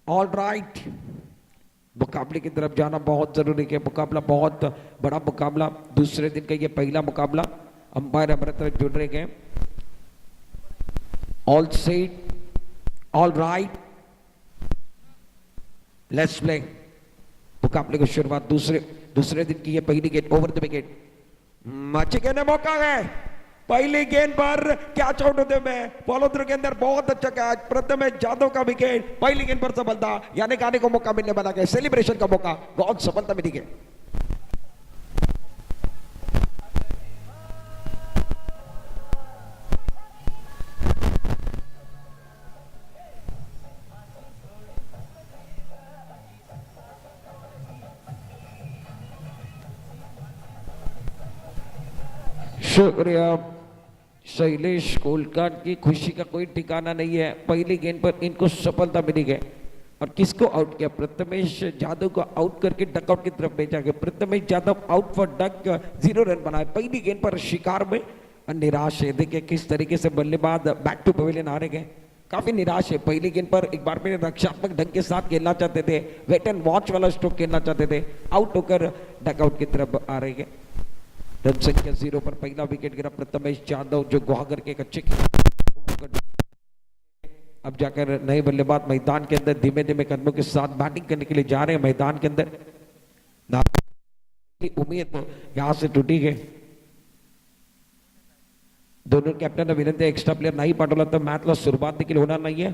All right, मुकाबले की तरफ जाना बहुत जरूरी है। मुकाबला बहुत बड़ा मुकाबला, दूसरे दिन का ये पहला मुकाबला। अंपायर हमारे तरफ जुड़ रहे हैं। All set, all right, let's play. मुकाबले की शुरुआत दूसरे दिन की ये पहली गेंद ओवर द विकेट। अच्छे गेंद मौका है, पहली गेंद पर क्या चोट होते में फॉलो थ्रू के अंदर बहुत अच्छा कैच। प्रथमेश जाधव का विकेट, पहली गेंद पर सफलता, यानी गाने को मौका मिलने वाला है, सेलिब्रेशन का मौका, बहुत सफलता मिली है। शुक्रिया। शैलेश कोलकाट की खुशी का कोई ठिकाना नहीं है। पहली गेंद पर इनको सफलता मिली है और किसको आउट किया? प्रथमेश जाधव को आउट करके डकआउट की तरफ भेजा गया। Prathamesh Jadhav out for duck, 0 run बनाए पहली गेंद पर शिकार में। निराश है, देखिए किस तरीके से बल्लेबाज बैक टू पवेलियन आ रहे हैं, काफी निराश है। पहली गेंद पर एक बार फिर रक्षात्मक ढंग के साथ खेलना चाहते थे, वेट एंड वॉच वाला स्ट्रोक खेलना चाहते थे, आउट होकर डकआउट की तरफ आ रहे हैं। रन संख्या 0 पर पहला विकेट गिरा प्रथमेश जाधव, जो गुहागर के एक अच्छे अब जाकर नए बल्लेबाज मैदान के अंदर धीमे धीमे कदमों के साथ बैटिंग करने के लिए जा रहे हैं मैदान के अंदर। उम्मीद यहां से टूटी गई। दोनों कॅप्टन विनंती, एक्स्ट्रा प्लेयर नाही पाठवला तर मॅचला सुरुवात देखील होणार नाहीये।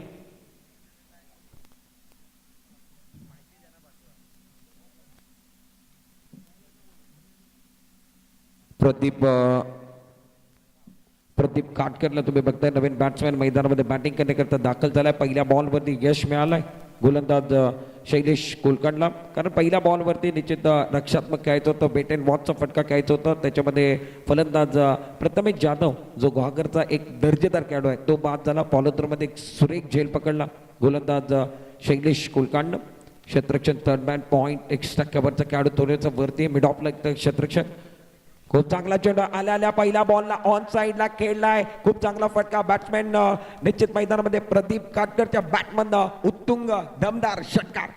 प्रदीप काटकरला तुम्ही बघताय, नवीन बॅट्समॅन मैदानामध्ये बॅटिंग करण्याकरता दाखल झालाय। पहिल्या बॉलवरती यश मिळालंय गोलंदाज शैलेश कोलकाटला, कारण पहिल्या बॉलवरती निश्चित रक्षात्मक खेळायचं होतं, बेट अँड वॉचचा फटका खेळायचा होता। त्याच्यामध्ये फलंदाज प्रथमेश जाधव जो गुहागरचा एक दर्जेदार खेळाडू आहे तो बाद झाला। फॉलोथ्रूमध्ये एक सुरेख झेल पकडला गोलंदाज शैलेश कोलकाटनं। क्षेत्ररक्षण थर्ड मॅन पॉइंट, एक्स्ट्रा कव्हरचा खेळाडू थोड्याचा वरती मिड ऑफला क्षेत्ररक्षण। खूप चांगला चेंडू आल्या पहिल्या बॉलला ऑन साइडला खेळलाय, खूप चांगला फटका। बॅट्समॅन निश्चित मैदानामध्ये प्रदीप काटकरच्या बॅटमन उत्तुंग दमदार षटकार।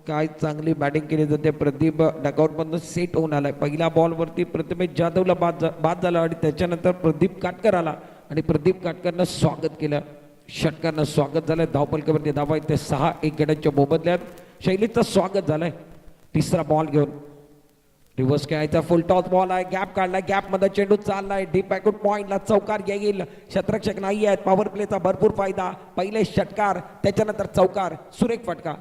काय चांगली बॅटिंग केली जाते। प्रदीप डकआउट मधून सेट होऊन आलाय। पहिल्या बॉलवरती प्रथमेश जाधवला बाद झाला आणि त्याच्यानंतर प्रदीप काटकर आला आणि प्रदीप काटकरनं स्वागत केलं, षटकारनं स्वागत झालंय। धावपलकावरती धावा इथे 6 1 गड्यांच्या मोबदल्यात शैलीचं स्वागत झालंय। तिसरा बॉल घेऊन रिव्हर्स खेळायचा, फुल टॉस बॉल आहे, गॅप काढलाय, गॅप मध्ये चेंडू चाललाय, डीप बॅकवर्ड पॉइंटला चौकार येईल। क्षेत्ररक्षक नाही आहेत, पॉवर प्लेचा भरपूर फायदा। पहिले षटकार, त्याच्यानंतर चौकार, सुरेख फटका।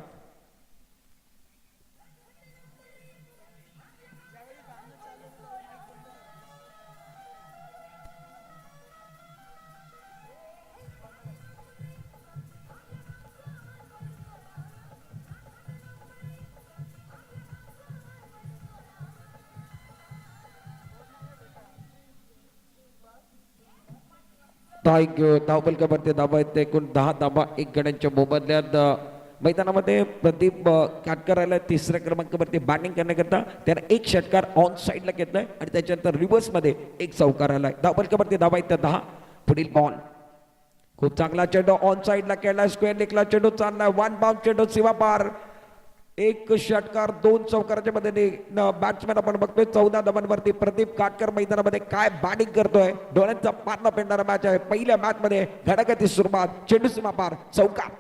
धावपलकावरती धावा येते, एकूण 10 धावा 1 गड्यांच्या मोबदल्यात। मैदानामध्ये प्रदीप काटकर आलाय तिसऱ्या क्रमांकावरती बॅटिंग करण्याकरता। त्याने एक षटकार ऑन साइडला घेतलाय आणि त्याच्यानंतर रिव्हर्स मध्ये एक चौकार आलाय। धावपलकावरती धावा येते 10। पुढील बॉल, खूप चांगला चेंडू ऑन साइडला खेळलाय, स्क्वेअर लेगला चेंडू चाललाय, वन बाउंड चेंडू सीमा पार, एक षटकार 2 चौकाराच्या मध्ये बॅट्समॅन आपण बघतोय 14 धावांवरती प्रदीप काटकर मैदानामध्ये काय बॅटिंग करतोय। डोळ्यांचा पारणा पेटणारा मॅच आहे। पहिल्या मॅच मध्ये धडाक्याची सुरुवात, चेंडू सीमा पार, चौकार।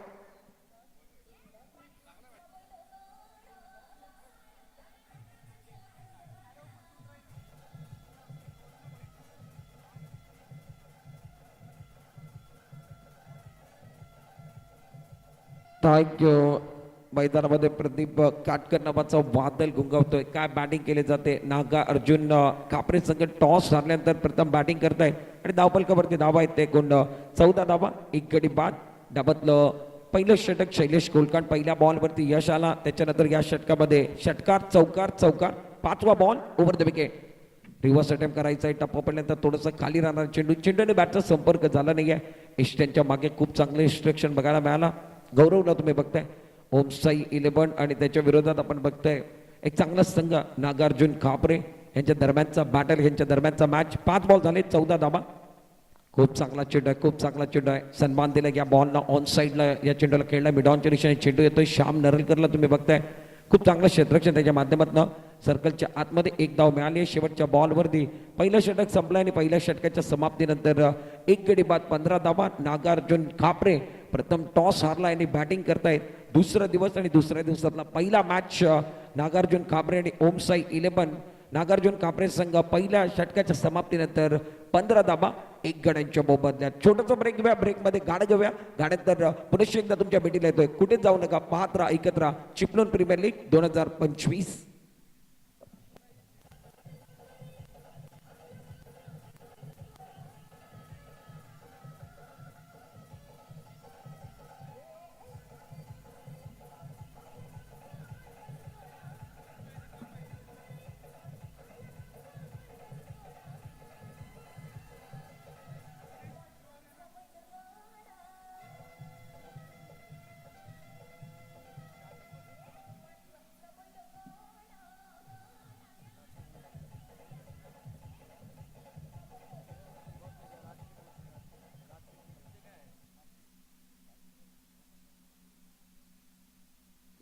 मैदानामध्ये प्रदीप काटकर नावाचा वादळ गुंगावतोय, काय बॅटिंग केली जाते। नागा अर्जुन कापरे संघ टॉस हारल्यानंतर प्रथम बॅटिंग करताय आणि धावपलकावरती धावा येते, एकूण 14 धावा 1 गडी बाद। डाबातलं पहिलं षटक शैलेश कोलकाट, पहिल्या बॉलवरती यश आला, त्याच्यानंतर या षटकामध्ये षटकार चौकार चौकार। 5वा ball over the wicket, reverse attempt करायचा आहे, टप्पा पडल्यानंतर थोडंसं खाली राहणार चेंडू, चेंडूने बॅटचा संपर्क झाला नाहीये। इस्टनच्या मागे खूप चांगले इन्स्ट्रक्शन बघायला मिळाला, गौरवला तुम्ही बघताय। ओम साई 11 आणि त्याच्या विरोधात आपण बघतोय एक चांगला संघ नागार्जुन कापरे यांच्या दरम्यानचा बॅटल, यांच्या दरम्यानचा मॅच. 5 बॉल झाले 14 धावा. खूप चांगला चेंडू आहे, खूप चांगला चेंडू आहे. सन्मान दिला या बॉलला, ऑन साईडला या चेंडूला खेळला, मिड ऑनच्या दिशेने चेंडू येतोय. श्याम नरलकरला तुम्ही बघताय खूप चांगलं क्षेत्ररक्षण त्याच्या माध्यमातून. सर्कलच्या आतमध्ये एक धाव मिळाली आहे शेवटच्या बॉलवरती. पहिलं षटक संपलं आणि पहिल्या षटकाच्या समाप्तीनंतर एक गडी बाद 15 धावा. नागार्जुन कापरे प्रथम टॉस हारला आणि बॅटिंग करतायत. दुसरा दिवस आणि दुसऱ्या दिवसातला पहिला मॅच नागार्जुन कापरे आणि ओम साई 11. नागार्जुन कापरे संघ पहिल्या षटकाच्या समाप्तीनंतर 15 धावा, एक गड्यांच्या मोबदल्यात. छोटासा ब्रेक घेऊया, ब्रेकमध्ये गाणं घेऊया. गाण्यानंतर पुनश्च एकदा तुमच्या भेटीला येतोय. कुठेच जाऊ नका, पाहत राहा, ऐकत राहा Chiplun Premier League 2025.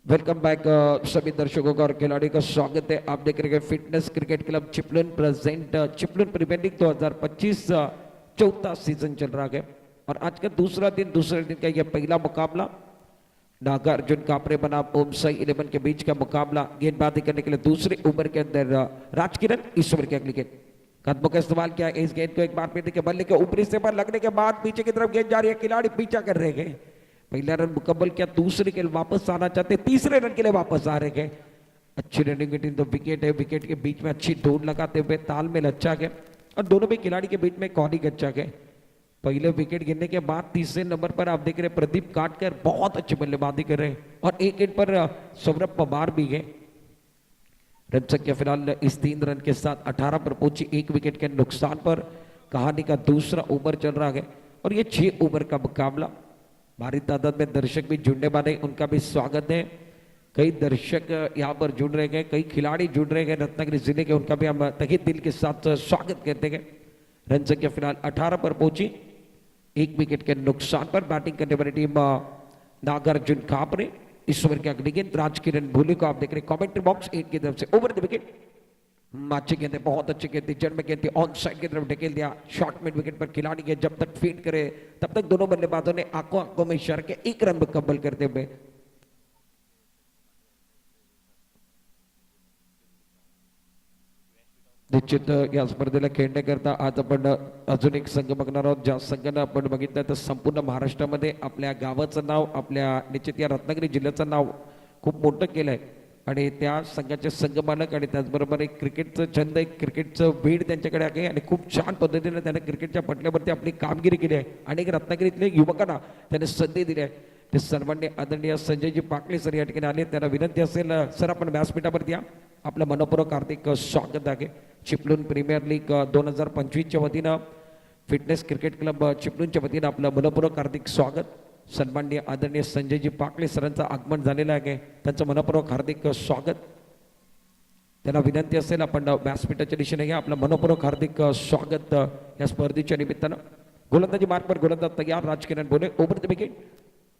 Welcome back सभी दर्शकों का और खिलाड़ी का स्वागत है. आप देख रहे हैं Fitness Cricket Club Chiplun present Chiplun Premier League 2025 चौथा सीजन चल रहा है और आज का दूसरे दिन का यह पहला मुकाबला नागार्जुन कापरे बनाम ओम साई 11 के बीच का मुकाबला. गेंदबाजी करने के लिए दूसरे ओवर के अंदर राजकिरण ईश्वर की अगली गेंद. कदमों का इस्तेमाल किया. इस गेंद को एक बार फिर देखिए बल्ले के ऊपरी से पर लगने के बाद पीछे की तरफ गेंद जा रही है. खिलाड़ी पीछा कर रहे हैं. पहला रन मुकम्मल किया, दूसरे के लिए वापस आना चाहते, तीसरे रन के लिए वापस आ रहे हैं. अच्छी रनिंग इन द विकेट है. विकेट के बीच में अच्छी दौड़ लगाते हुए तालमेल अच्छा गया और दोनों भी खिलाड़ी के बीच में कॉर्निंग अच्छा गया. पहले विकेट गिरने के बाद तीसरे नंबर पर आप देख रहे हैं प्रदीप काटकर बहुत अच्छी बल्लेबाजी कर रहे हैं और एक एंड पर सौरभ पवार भी गए. रन संख्या फिलहाल इस 3 रन के साथ 18 पर पहुंची, 1 विकेट के नुकसान पर. कहानी का दूसरा ओवर चल रहा है और ये 6 ओवर का मुकाबला. भारी तादाद में दर्शक भी जुड़ने वाले, उनका भी स्वागत है. कई दर्शक यहाँ पर जुड़ रहे हैं, कई खिलाड़ी जुड़ रहे हैं रत्नागिरी जिले के, उनका भी हम तहे दिल के साथ स्वागत करते हैं. रन संख्या फिलहाल 18 पर पहुंची, 1 विकेट के नुकसान पर. बैटिंग करने वाली टीम नागार्जुन कापरे. इस ओवर की अगली गेंद राजकिरण भूले को आप देख रहे हैं कमेंट्री बॉक्स 1 की तरफ से. ओवर द विकेट, अच्छी गेंद है, बहुत अच्छी गेंद थी. जन्म गेंद थी, ऑन साइड की तरफ ढकेल दिया. शॉर्ट मिड विकेट पर खिलाड़ी के जब तक फीड करे तब तक दोनों बल्लेबाजों ने आंखों में इशारा के 1 रन मुकम्मल करते हुए निश्चित या स्पर्धेला खेळण्याकरता आज आपण अजून एक संघ बघणार आहोत. ज्या संघानं आपण बघितलं तर संपूर्ण महाराष्ट्रामध्ये आपल्या गावाचं नाव, आपल्या निश्चित या रत्नागिरी जिल्ह्याचं नाव खूप मोठं केलंय आणि त्या संघाचे संघमालक आणि त्याचबरोबर एक क्रिकेटचं छंद, एक क्रिकेटचं वेळ त्यांच्याकडे आहे आणि खूप छान पद्धतीने त्याने क्रिकेटच्या पटल्यावरती आपली कामगिरी केली आहे. अनेक रत्नागिरीतले युवकांना त्याने संधी दिली आहे. ते सर्वांनी आदरणीय संजयजी पाकळे सर या ठिकाणी आले. त्यांना विनंती असेल सर आपण व्यासपीठावरती या. आपलं मनपूर्वक हार्दिक स्वागत आहे. चिपळूण प्रीमियर लीग 2025च्या वतीनं फिटनेस क्रिकेट क्लब चिपळूणच्या वतीनं आपलं मनपूर्वक हार्दिक स्वागत. सन्माननीय आदरणीय संजयजी पाकळे सरांचं आगमन झालेलं आहे, त्यांचं मनपूर्वक हार्दिक स्वागत. त्यांना विनंती असेल आपण व्यासपीठाच्या दिशेने घ्या. आपलं मनपूर्वक हार्दिक स्वागत या स्पर्धेच्या निमित्तानं. गोलंदाजी मार्कवर गोलंदाज तयार राजकिरण भोले. ओव्हर द विकेट,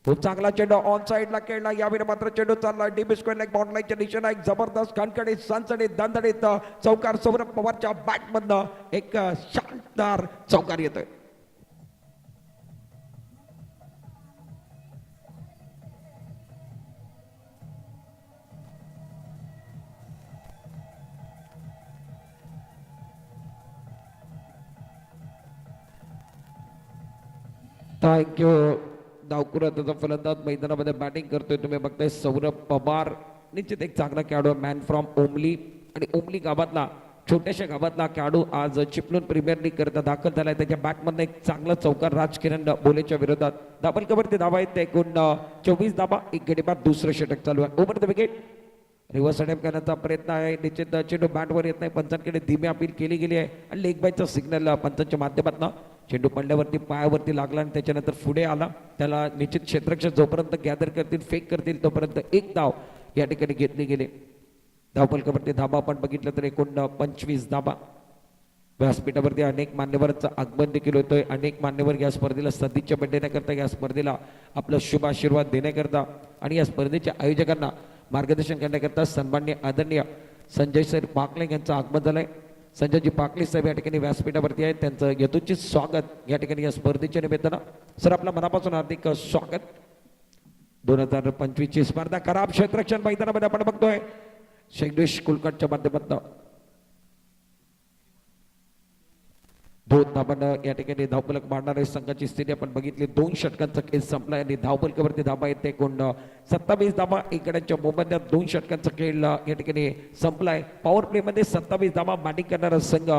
खूप चांगला चेंडू ऑन साइडला खेळला. यावेळी मात्र चेंडू चालला डीप स्क्वेअर लेग बॉर्डर लाईनच्या दिशेने. एक जबरदस्त खणखणीत सनसनीत दणदणीत चौकार सौरभ पवारच्या बॅटमधनं एक शानदार चौकार येतोय. थँक्यू. डावकुरा त्याचा फलंदाज मैदानामध्ये बॅटिंग करतोय. तुम्ही बघताय सौरभ पवार, निश्चित एक चांगला खेळाडू, मॅन फ्रॉम ओमली आणि ओमली गावातला, छोट्याशा गावातला खेळाडू आज चिपळूण प्रीमियर लीग करता दाखल झालाय. त्याच्या बॅटमधनं एक चांगला चौकार राजकिरण बोलेच्या विरोधात. डबल कवरती धावा आहेत एकूण 24 धावा, 1 गडी बाद. दुसरं षटक चालू आहे. ओव्हर द विकेट, रिव्हर्स अटॅम्प्ट करण्याचा प्रयत्न आहे. निश्चित चेंडू बॅटवर येत नाही. पंचांकडे धीमी अपील केली गेली आहे आणि लेग बायचा सिग्नल पंचांच्या माध्यमातून चेंडू पडल्यावरती पायावरती लागला आणि त्याच्यानंतर पुढे आला. त्याला निश्चित क्षेत्ररक्षक जोपर्यंत गॅदर करतील फेक करतील तोपर्यंत एक धाव या ठिकाणी घेतली गेली. धावफलकावरती धाबा आपण बघितलं तर एकूण 25 धाबा. व्यासपीठावरती अनेक मान्यवरांचं आगमन देखील होतोय. अनेक मान्यवर या स्पर्धेला सदिच्छा देण्याकरता या स्पर्धेला आपला शुभ आशीर्वाद देण्याकरता आणि या स्पर्धेच्या आयोजकांना मार्गदर्शन करण्याकरता सन्माननीय आदरणीय संजय सर पाकले यांचं आगमन झालंय. संजयजी पाकले साहेब या ठिकाणी व्यासपीठावरती आहेत. त्यांचं यथोचित स्वागत या ठिकाणी या स्पर्धेच्या निमित्तानं. सर आपला मनापासून हार्दिक स्वागत. 2025 ची स्पर्धा खराब क्षेत्ररक्षण मैदानामध्ये आपण बघतोय शैलेश कुलकर्णीच्या माध्यमातून 2 धाबांना या ठिकाणी धावफलक मारणारे संघाची स्थिती आपण बघितली. 2 षटकांचा खेळ संपलाय आणि धावफलकावरती धाबा येते एकूण 27 धाबा. इकड्यांच्या मोबदल्यात 2 षटकांचा खेळ या ठिकाणी संपलाय. पॉवर प्ले मध्ये 27 धाबा बॅटिंग करणारा संघ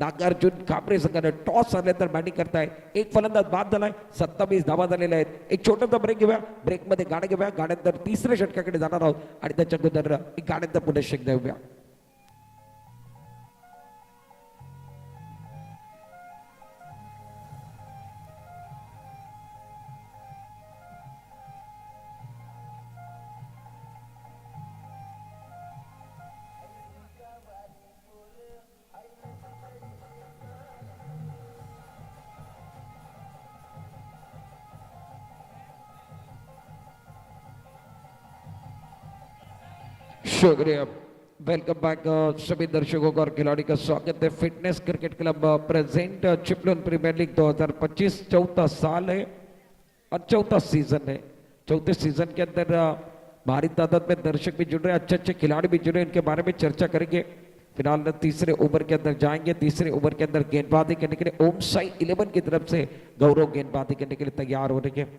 नागार्जुन काबरे संघाने टॉस आल्यानंतर बॅटिंग करताय. एक फलंदाज बाद झालाय. 27 धाबा झालेल्या आहेत. एक छोटासा ब्रेक घेऊया. ब्रेकमध्ये गाणं घेऊया. गाण्यानंतर तिसऱ्या षटकाकडे जाणार आहोत आणि त्याच्या अगोदर एक गाण्यानंतर पुढे षटक देऊया. शुक्रिया. वेलकम बैक सभी दर्शकों का और खिलाड़ी का स्वागत है. Fitness Cricket Club present Chiplun Premier League 2025 चौथा साल है और चौथा सीजन है. चौथे सीजन के अंदर भारी तादाद में दर्शक भी जुड़ रहे हैं. अच्छे अच्छे खिलाड़ी भी जुड़ रहे हैं. इनके बारे में चर्चा करेंगे. फिलहाल तीसरे ओवर के अंदर जाएंगे. तीसरे ओवर के अंदर गेंदबाजी करने के लिए ओम साई 11 की तरफ से गौरव गेंदबाजी करने के लिए तैयार हो रहे हैं.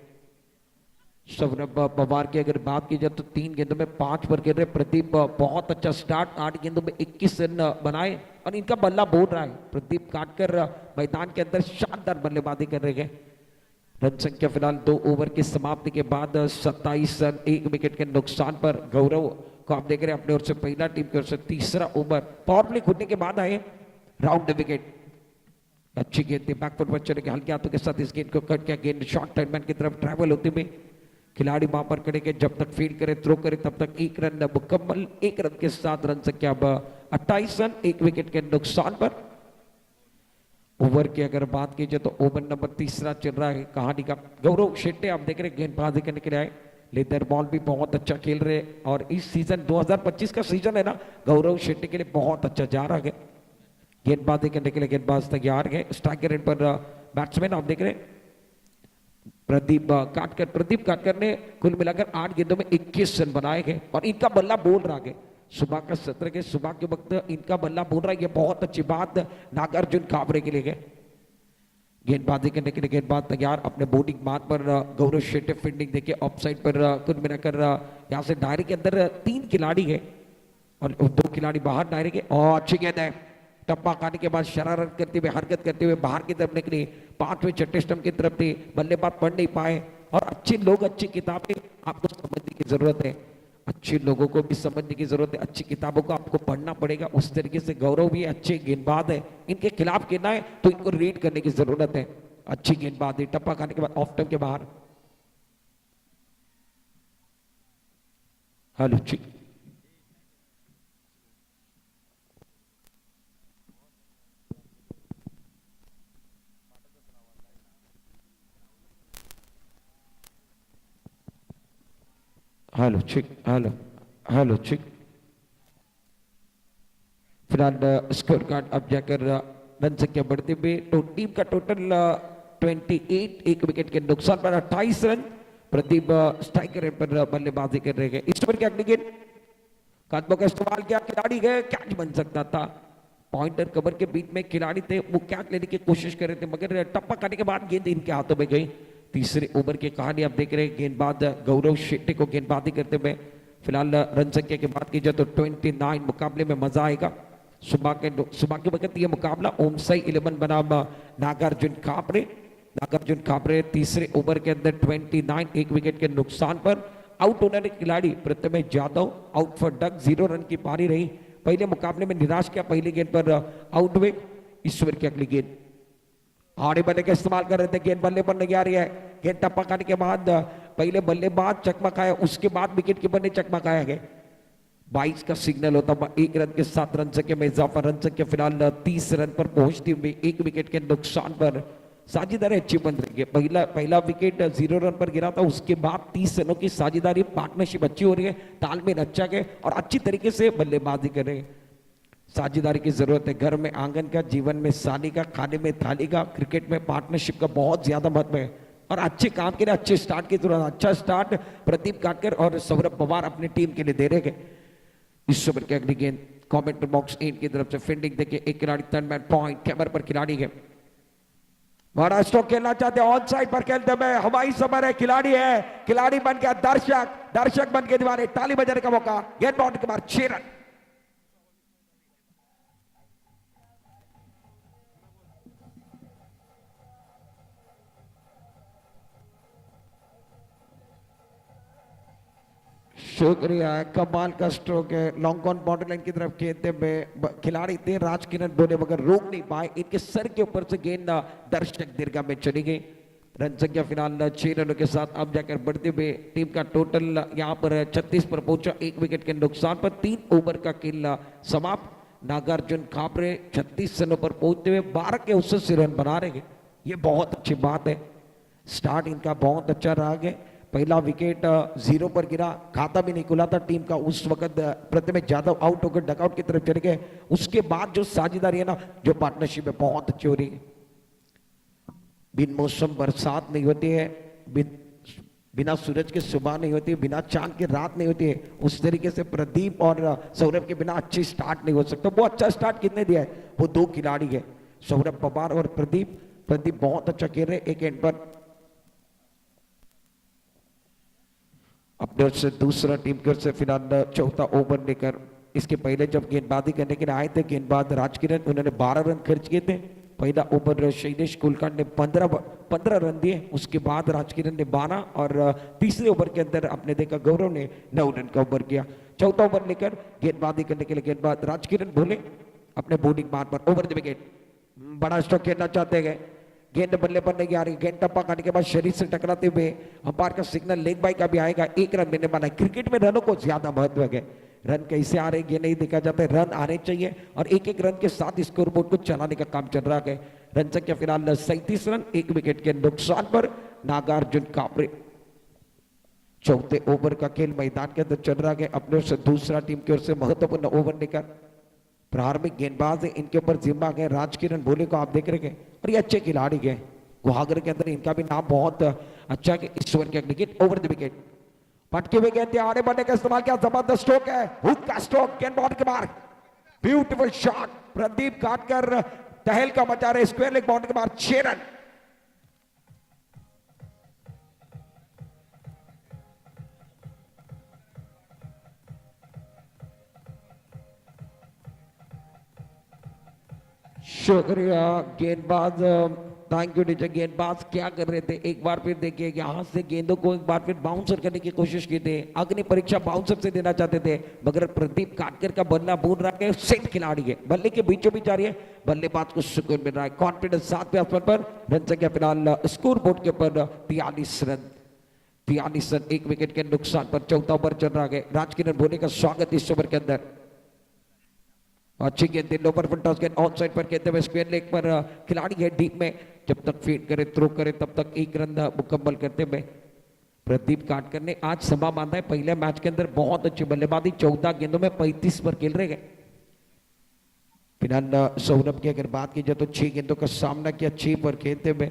सौरभ पवार की अगर बात की जाए तो 3 गेंदों में 5 पर गिर रहे. प्रदीप बहुत अच्छा स्टार्ट. 8 गेंदों में 21 रन बनाए और इनका बल्ला बोल रहा है. प्रदीप काटकर मैदान के अंदर शानदार बल्लेबाजी कर रहे हैं. रन संख्या फिलहाल 2 ओवर की समाप्ति के बाद 27 रन 1 विकेट के नुकसान पर. गौरव को आप देख रहे हैं अपने ओर से पहला, टीम की ओर से तीसरा ओवर. पावर प्ले खुलने के बाद आए राउंड विकेट. अच्छी गेंद थी. बैकफुट पर चले गए हल्के हाथों के साथ इस गेंद को कट किया. गेंद शॉर्ट टर्नमैन की तरफ ट्रैवल होते हुए खिलाड़ी वहां पर खड़े के जब तक फील्ड करे थ्रो करे तब तक 1 रन मुकम्मल. 1 रन के साथ रन संख्या अब 28 रन 1 विकेट के नुकसान पर. ओवर की अगर बात की जाए तो ओवर नंबर 3 चल रहा है कहानी का. गौरव शेट्टे आप देख रहे हैं गेंदबाजी करने के लिए आए. लेदर बॉल भी बहुत अच्छा खेल रहे और इस सीजन 2025 का सीजन है ना, गौरव शेट्टी के लिए बहुत अच्छा जा रहा है. गेंदबाजी करने के लिए गेंदबाज तैयार है. स्ट्राइकर एंड पर बैट्समैन आप देख रहे हैं प्रदीप काटकर ने कुल मिलाकर 8 गेंदों में 21 रन बनाए गए और इनका बल्ला बोल रहा है. सुबह का सत्र के सुबह के वक्त इनका बल्ला बोल रहा है. ये बहुत अच्छी बात नागार्जुन काबरे के लिए है. गेंदबाजी करने के लिए गेंदबाज तैयार. अपने बॉलिंग मान पर गौरव शेट्टी फील्डिंग देखिए. ऑफ साइड पर कुल मिलाकर यहाँ से दायरे के अंदर 3 खिलाड़ी है और 2 खिलाड़ी बाहर दायरे के. और अच्छी गेंद है. टप्पा खाने के बाद शरारत करते हुए हरकत करते हुए बाहर की तरफ निकली. 5वें छठे स्टंप की तरफ थी. बल्लेबाज पढ़ नहीं पाए. और अच्छे लोग अच्छी किताबें आपको समझने की जरूरत है. अच्छे लोगों को भी समझने की जरूरत है. अच्छी किताबों को आपको पढ़ना पड़ेगा. उस तरीके से गौरव भी अच्छे गेंदबाज है. इनके खिलाफ खेलना है तो इनको रीड करने की जरूरत है. अच्छी गेंदबाजी. टप्पा खाने के बाद ऑफ स्टंप के बाहर. हेलो ठीक. हेलो ठीक. हेलो ठीक. फिलहाल स्कोर कार्ड अब जाकर रन संख्या बढ़ते हुए तो टीम का टोटल 28. 1 विकेट के नुकसान पर 28 रन. प्रदीप स्ट्राइकर पर बल्लेबाजी कर रहे हैं. इस ओवर की अगली गेंद कदमों का इस्तेमाल किया. खिलाड़ी गए. कैच बन सकता था. पॉइंटर कवर के बीच में खिलाड़ी थे वो कैच लेने की कोशिश कर रहे थे मगर टप्पा खाने के बाद गेंद इनके हाथों में गई. तीसरे ओवर की कहानी आप देख रहे हैं. गेंदबाज गौरव शेट्टी को गेंदबाजी करते हुए. फिलहाल रन संख्या की बात की जाए तो 29. मुकाबले में मजा आएगा. सुबह के वक्त ये मुकाबला ओम साई 11 बनाम नागार्जुन काबरे. तीसरे ओवर के अंदर 29. 1 विकेट के नुकसान पर. आउट होने खिलाड़ी Prathamesh Yadav. Out for duck. 0 run की पारी रही. पहले मुकाबले में निराश किया. पहली गेंद पर आउट हुए. इस ओवर की अगली गेंद आड़े बल्ले का इस्तेमाल कर रहे थे, गेंद बल्ले पर नहीं आ रही है, गेंद टप्पा खाने के बाद पहले बल्लेबाज चकमा खाया, उसके बाद विकेट कीपर ने चकमा खाया है। 22 का सिग्नल होता, 1 रन के 7 रन संख्या में इजाफा, रन संख्या फिलहाल 30 रन पर पहुंचती हुई 1 विकेट के नुकसान पर साझेदारी अच्छी बन रही है। पहला विकेट 0 रन पर गिरा था, उसके बाद 30 रनों की साझेदारी, पार्टनरशिप अच्छी हो रही है, तालमेल अच्छा है और अच्छी तरीके से बल्लेबाजी कर रहे हैं। साझेदारी की जरूरत है, घर में आंगन का, जीवन में सानी का, खाने में थाली का, क्रिकेट में पार्टनरशिप का बहुत ज्यादा महत्व है और अच्छे काम के लिए अच्छे स्टार्ट की जरूरत। अच्छा स्टार्ट प्रदीप काटकर और सौरभ पवार अपनी टीम के लिए दे रहे हैं। इस ओवर के अगली गेंद कमेंट्री बॉक्स एंड की तरफ से फील्डिंग देखिए, एक खिलाड़ी थर्ड मैन पॉइंट कैमर पर खिलाड़ी है, बड़ा स्ट्रोक खेलना चाहते हैं, ऑन साइड पर खेलते हुए हवाई सफर है, खिलाड़ी है, खिलाड़ी बन गया दर्शक, दर्शक बन के दीवाने, ताली बजाने का मौका, गेंद बाउंड के बाद 6 रन। शुक्रिया, कमाल का स्ट्रोक है, लॉन्ग ऑन बाउंड्री लाइन की तरफ खेलते हुए खिलाड़ी थे राज किरण बोले मगर रोक नहीं पाए, इनके सर के ऊपर से गेंद दर्शक दीर्घा में चली गई। रन संख्या फिलहाल 6 रनों के साथ अब जाकर बढ़ते हुए टीम का टोटल यहां पर 36 पर पहुंचा, 1 विकेट के नुकसान पर 3 ओवर का खेल समाप्त। नागार्जुन खापरे 36 रनों पर पहुंचते हुए 12 के 89 रन बना रहे हैं, ये बहुत अच्छी बात है। स्टार्ट इनका बहुत अच्छा रहा है, पहला विकेट 0 पर गिरा, खाता भी नहीं खुला था टीम का उस वक्त, प्रथमेश यादव आउट होकर डकआउट की तरफ चले गए, उसके बाद जो साझेदारी है ना, जो पार्टनरशिप है बहुत अच्छी हो रही है। बिन मौसम बरसात नहीं होती है, बिना सूरज के सुबह नहीं होती है, बिना चांद के रात नहीं होती है, उस तरीके से प्रदीप और सौरभ के बिना अच्छी स्टार्ट नहीं हो सकता। वो अच्छा स्टार्ट कितने दिया है, वो 2 खिलाड़ी है, सौरभ पवार और प्रदीप। प्रदीप बहुत अच्छा खेल रहे, एक एंड पर अपने ओर से दूसरा टीम की ओर से फिलहाल चौथा ओवर लेकर, इसके पहले जब गेंदबाजी करने के लिए आए थे गेंदबाज राजकिरण, उन्होंने 12 रन खर्च किए थे। पहला ओवर शैलेश कुलकर्णी ने 15 रन दिए, उसके बाद राजकिरण ने 12 और तीसरे ओवर के अंदर अपने देखा गौरव ने 9 रन का ओवर किया। चौथा ओवर लेकर गेंदबाजी करने के लिए गेंदबाज राजकिरण बोले अपने बॉलिंग मार पर ओवर द विकेट, बड़ा स्ट्रोक खेलना चाहते हैं, गेंद बल्ले पर नहीं आ रही, गेंद टप्पा खाने के बाद शरीर से टकराते हुए अंपायर का सिग्नल लेग बाई का भी आएगा, 1 रन मिलने वाला है। क्रिकेट में रनों को ज्यादा महत्व है, रन कैसे आ रहे ये नहीं देखा जाता है, रन आने चाहिए और एक एक रन के साथ स्कोर बोर्ड को चलाने का काम चल रहा है। रन संख्या फिलहाल 37 रन, 1 विकेट के नुकसान पर नागार्जुन कापरे। चौथे ओवर का खेल मैदान के अंदर चल रहा है, अपने ओर से दूसरा टीम की ओर से महत्वपूर्ण ओवर लेकर प्रारंभिक गेंदबाज है, इनके ऊपर जिम्मा है राजकिरण बोले को आप देख रहे हैं, और ये अच्छे खिलाड़ी है, गुहागर के अंदर इनका भी नाम बहुत अच्छा है। इस ओवर के अगले गेंद ओवर द विकेट, पटके हुए गेंद आने बढ़ने का इस्तेमाल किया, जबरदस्त स्ट्रोक है, हुक का स्ट्रोक, गेंद बॉल के बाहर, ब्यूटीफुल शॉट, प्रदीप काटकर टहल का मचा रहे, स्क्वायर लेग बाउंड के बाहर 6 रन। शुक्रिया गेंदबाज, थैंक यू टीचर। गेंदबाज क्या कर रहे थे, एक बार फिर देखिए, यहां से गेंदों को एक बार फिर बाउंसर करने की कोशिश की थी, अग्नि परीक्षा बाउंसर से देना चाहते थे, मगर प्रदीप काटकर का बल्ला बोल रहा है, सेट खिलाड़ी है, बल्ले के बीचों बीच आ रही है, बल्लेबाज को सुकून मिल रहा है, कॉन्फिडेंस 7वें आसमान पर। रन संख्या फिलहाल स्कोर बोर्ड के ऊपर 43 रन, 43 रन, 1 विकेट के नुकसान पर। चौथा ओवर चल रहा है, राजकिरण बोले का स्वागत इस ओवर के अंदर, अच्छी गेंद लो पर फुल टॉस गेंद ऑन साइड पर खेलते हुए स्क्वायर लेग पर खिलाड़ी है डीप में, जब तक फीड करे थ्रो करे तब तक 1 रन मुकम्मल करते हुए प्रदीप काटकर ने आज सभा बांधा है। पहले मैच के अंदर बहुत अच्छी बल्लेबाजी, 14 गेंदों में 35 पर खेल रहे हैं। फिलहाल सौरभ की अगर बात की जाए तो 6 गेंदों का सामना किया, 6 पर खेलते हुए,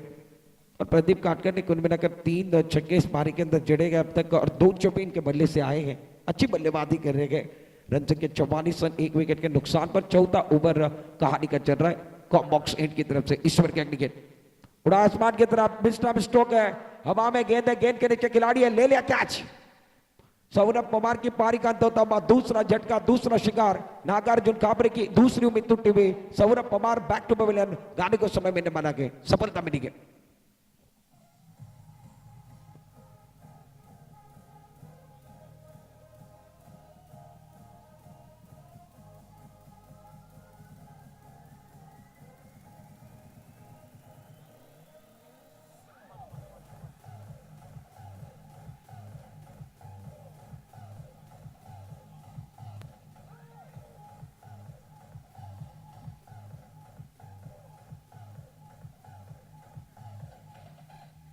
और प्रदीप काटकर ने कुल मिलाकर 3 छक्के इस पारी के अंदर जड़े गए अब तक, और 2 चौके इनके बल्ले से आए हैं, अच्छी बल्लेबाजी कर रहे हैं। रन संख्या 44 रन, 1 विकेट के नुकसान पर। चौथा ओवर कहानी का चल रहा है बॉक्स एंड की तरफ से, ईश्वर के विकेट उड़ा आसमान की तरफ, मिस्टर स्ट्रोक है, हवा में गेंद है, गेंद के नीचे खिलाड़ी है, ले लिया कैच। सौरभ पवार की पारी का अंत होता हुआ दूसरा झटका, दूसरा शिकार, नागार्जुन काबरे की दूसरी उम्मीद टूटी हुई, Saurabh Pawar back to pavilion, गाने को समय में बना के सफलता मिली है।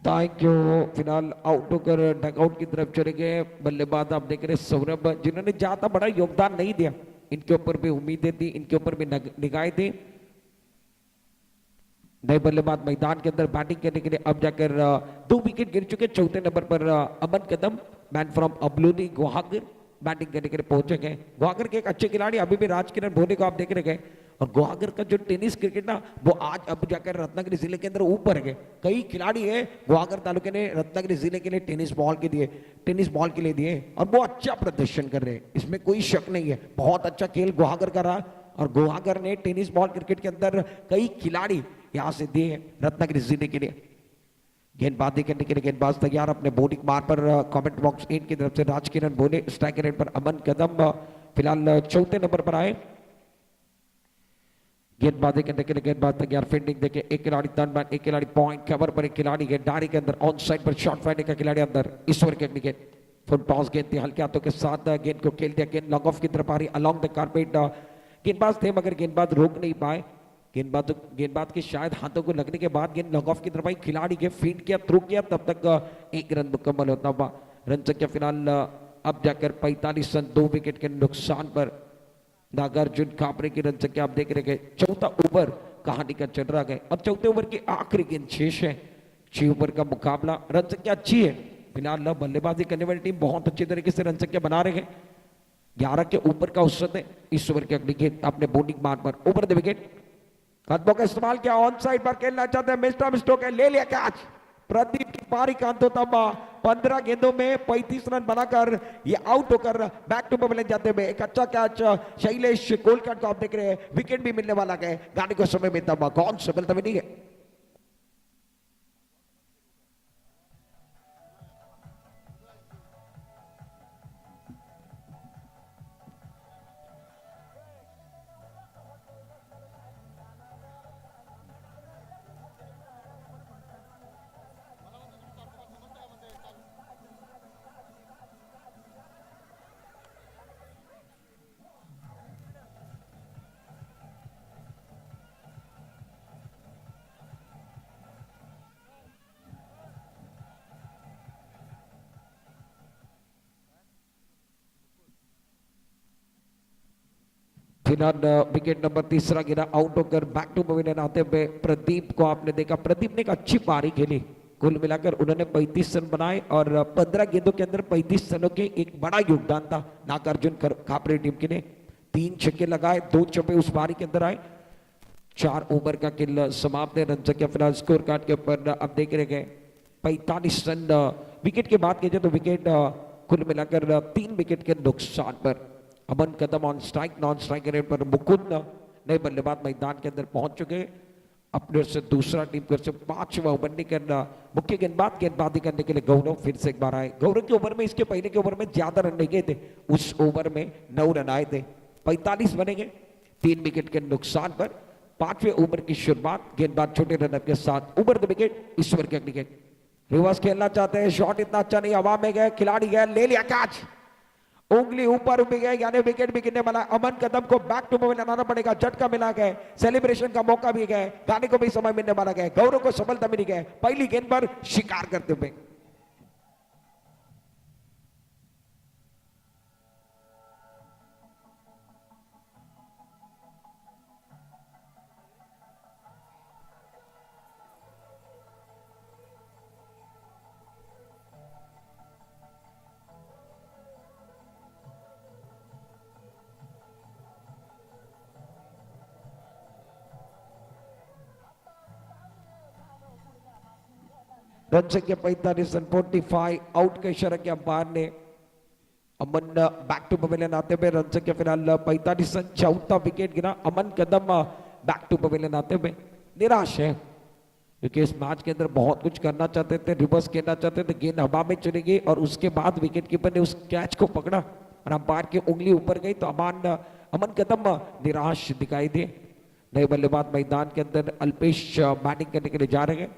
Thank you. फिलहाल आउट होकर डगआउट की तरफ चले गए बल्लेबाज आप देख रहे सौरभ, जिन्होंने ज्यादा बड़ा योगदान नहीं दिया। इनके ऊपर भी उम्मीदें थी, इनके ऊपर भी निगाहें थी। नए बल्लेबाज मैदान के अंदर बैटिंग करने के लिए अब जाकर 2 विकेट गिर चुके। चौथे नंबर पर अमन कदम, मैन फ्रॉम अबलूनी गुवाहागर, बैटिंग करने के लिए पहुंचे गए। गुवाहागर के एक अच्छे खिलाड़ी अभी भी राजकिरण भोले को आप देख रहे गए। और गुवाहागर का जो टेनिस क्रिकेट ना, वो आज अब जाकर रत्नागिरी जिले के अंदर ऊपर है। कई खिलाड़ी है गुवाहागर तालुके ने रत्नागिरी जिले के लिए टेनिस बॉल के लिए दिए और वो अच्छा प्रदर्शन कर रहे हैं, इसमें कोई शक नहीं है। बहुत अच्छा खेल गुवाहागर का रहा और गुवाहागर ने टेनिस बॉल क्रिकेट के अंदर कई खिलाड़ी यहां से दिए रत्नागिरी जिले के लिए। गेंदबाजी करने के लिए गेंदबाज तैयार अपने बॉलिंग मार पर। कमेंट बॉक्स इन की तरफ से राजकिरण बोले, स्ट्राइक रेट पर अमन कदम फिलहाल चौथे नंबर पर आए। गेंदबाजी करने के लिए गेंदबाज तैयार, फील्डिंग देखे, एक खिलाड़ी टर्न बैक, एक खिलाड़ी पॉइंट कवर पर, एक खिलाड़ी गेंदारी के अंदर on side per shot finding का खिलाड़ी अंदर। ईश्वर के विकेट फुल टॉस गेंद थी, हल्के हाथों के साथ गेंद को खेल दिया। गेंद लॉन्ग ऑफ की तरफ आ रही अलॉन्ग द कारपेट। गेंदबाज थे मगर गेंदबाज रोक नहीं पाए। गेंदबाज के शायद हाथों को लगने के बाद गेंद लॉन्ग ऑफ की तरफ आई, खिलाड़ी के फील्ड किया, थ्रू किया, तब तक 1 रन मुकम्मल होता हुआ। रन संख्या फिलहाल अब जाकर 45 रन, 2 विकेट के नुकसान पर। नागार्जुन कापरे की रन संख्या आप देख रहे हैं। चौथा ओवर कहानी का चल रहा है और चौथे ओवर की आखिरी गेंद शेष है। 6 ओवर का मुकाबला, रन संख्या अच्छी है फिलहाल। बल्लेबाजी करने वाली टीम बहुत अच्छी तरीके से रन संख्या बना रहे हैं। 11 के ऊपर का औसत है। इस ओवर की अगली गेंद अपने बॉलिंग मार पर ओवर द विकेट, कदमों का इस्तेमाल किया, ऑन साइड पर खेलना चाहते हैं, मिस्टर स्टोक है, ले लिया कैच। प्रदीप की पारी का अंत होता हुआ 15 गेंदों में 35 रन बनाकर ये आउट होकर बैक टू पवेलियन जाते हुए। एक अच्छा कैच शैलेश कोलकाट को आप देख रहे हैं, विकेट भी मिलने वाला है। गाने को समय में तब कौन सफलता मिली है। फिलहाल विकेट नंबर 3 गिरा, आउट होकर बैक टू पवेलियन आते हुए प्रदीप को आपने देखा। प्रदीप ने एक अच्छी पारी खेली, कुल मिलाकर उन्होंने 35 रन बनाए और 15 गेंदों के अंदर 35 रनों के एक बड़ा योगदान था नागार्जुन कापरे टीम के ने। 3 छक्के लगाए, 2 चौके उस पारी के अंदर आए। 4 ओवर का खेल समाप्त है। रन संख्या फिलहाल स्कोर कार्ड के ऊपर अब देख रहे गए 45 रन। विकेट की बात कीजिए तो विकेट कुल मिलाकर 3 विकेट के नुकसान पर। Aman Kadam on strike, non strike rate पर मुकुंद नए बल्लेबाज मैदान के अंदर पहुंच चुके। अपने से दूसरा टीम को से 5वां ओवर नहीं करना। मुख्य गेंदबाजी करने के लिए गौरव फिर से एक बार आए। गौरव के ओवर में, इसके पहले के ओवर में ज्यादा रन नहीं गए थे, उस ओवर में 9 रन आए थे। 45 बनेंगे 3 विकेट के नुकसान पर। 5वें ओवर की शुरुआत गेंदबाज छोटे रनअप के साथ। Over the wicket, is over K wicket reverse खेलना चाहते हैं, शॉट इतना अच्छा नहीं, हवा में गए, खिलाड़ी गए, ले लिया कैच, उंगली ऊपर उठ गए, यानी विकेट भी गिरने वाला। अमन कदम को बैक टू पवेलियन आना पड़ेगा, झटका मिला गया, सेलिब्रेशन का मौका भी गया, गाने को भी समय मिलने वाला गया। गौरव को सफलता मिली गई पहली गेंद पर शिकार करते हुए। रन संख्या 45 रन 45, आउट के इशारे के अंपायर ने। अमन बैक टू पवेलियन आते हुए रन संख्या फिलहाल 45 रन। 4था विकेट गिरा। Aman Kadam back to pavilion आते हुए निराश है, क्योंकि इस मैच के अंदर बहुत कुछ करना चाहते थे, रिवर्स खेलना चाहते थे, गेंद हवा में चली गई और उसके बाद विकेट कीपर ने उस कैच को पकड़ा और अंपायर की उंगली ऊपर गई तो अमन कदम निराश दिखाई दिए। नए बल्लेबाज मैदान के अंदर अल्पेश बैटिंग करने के लिए जा रहे हैं।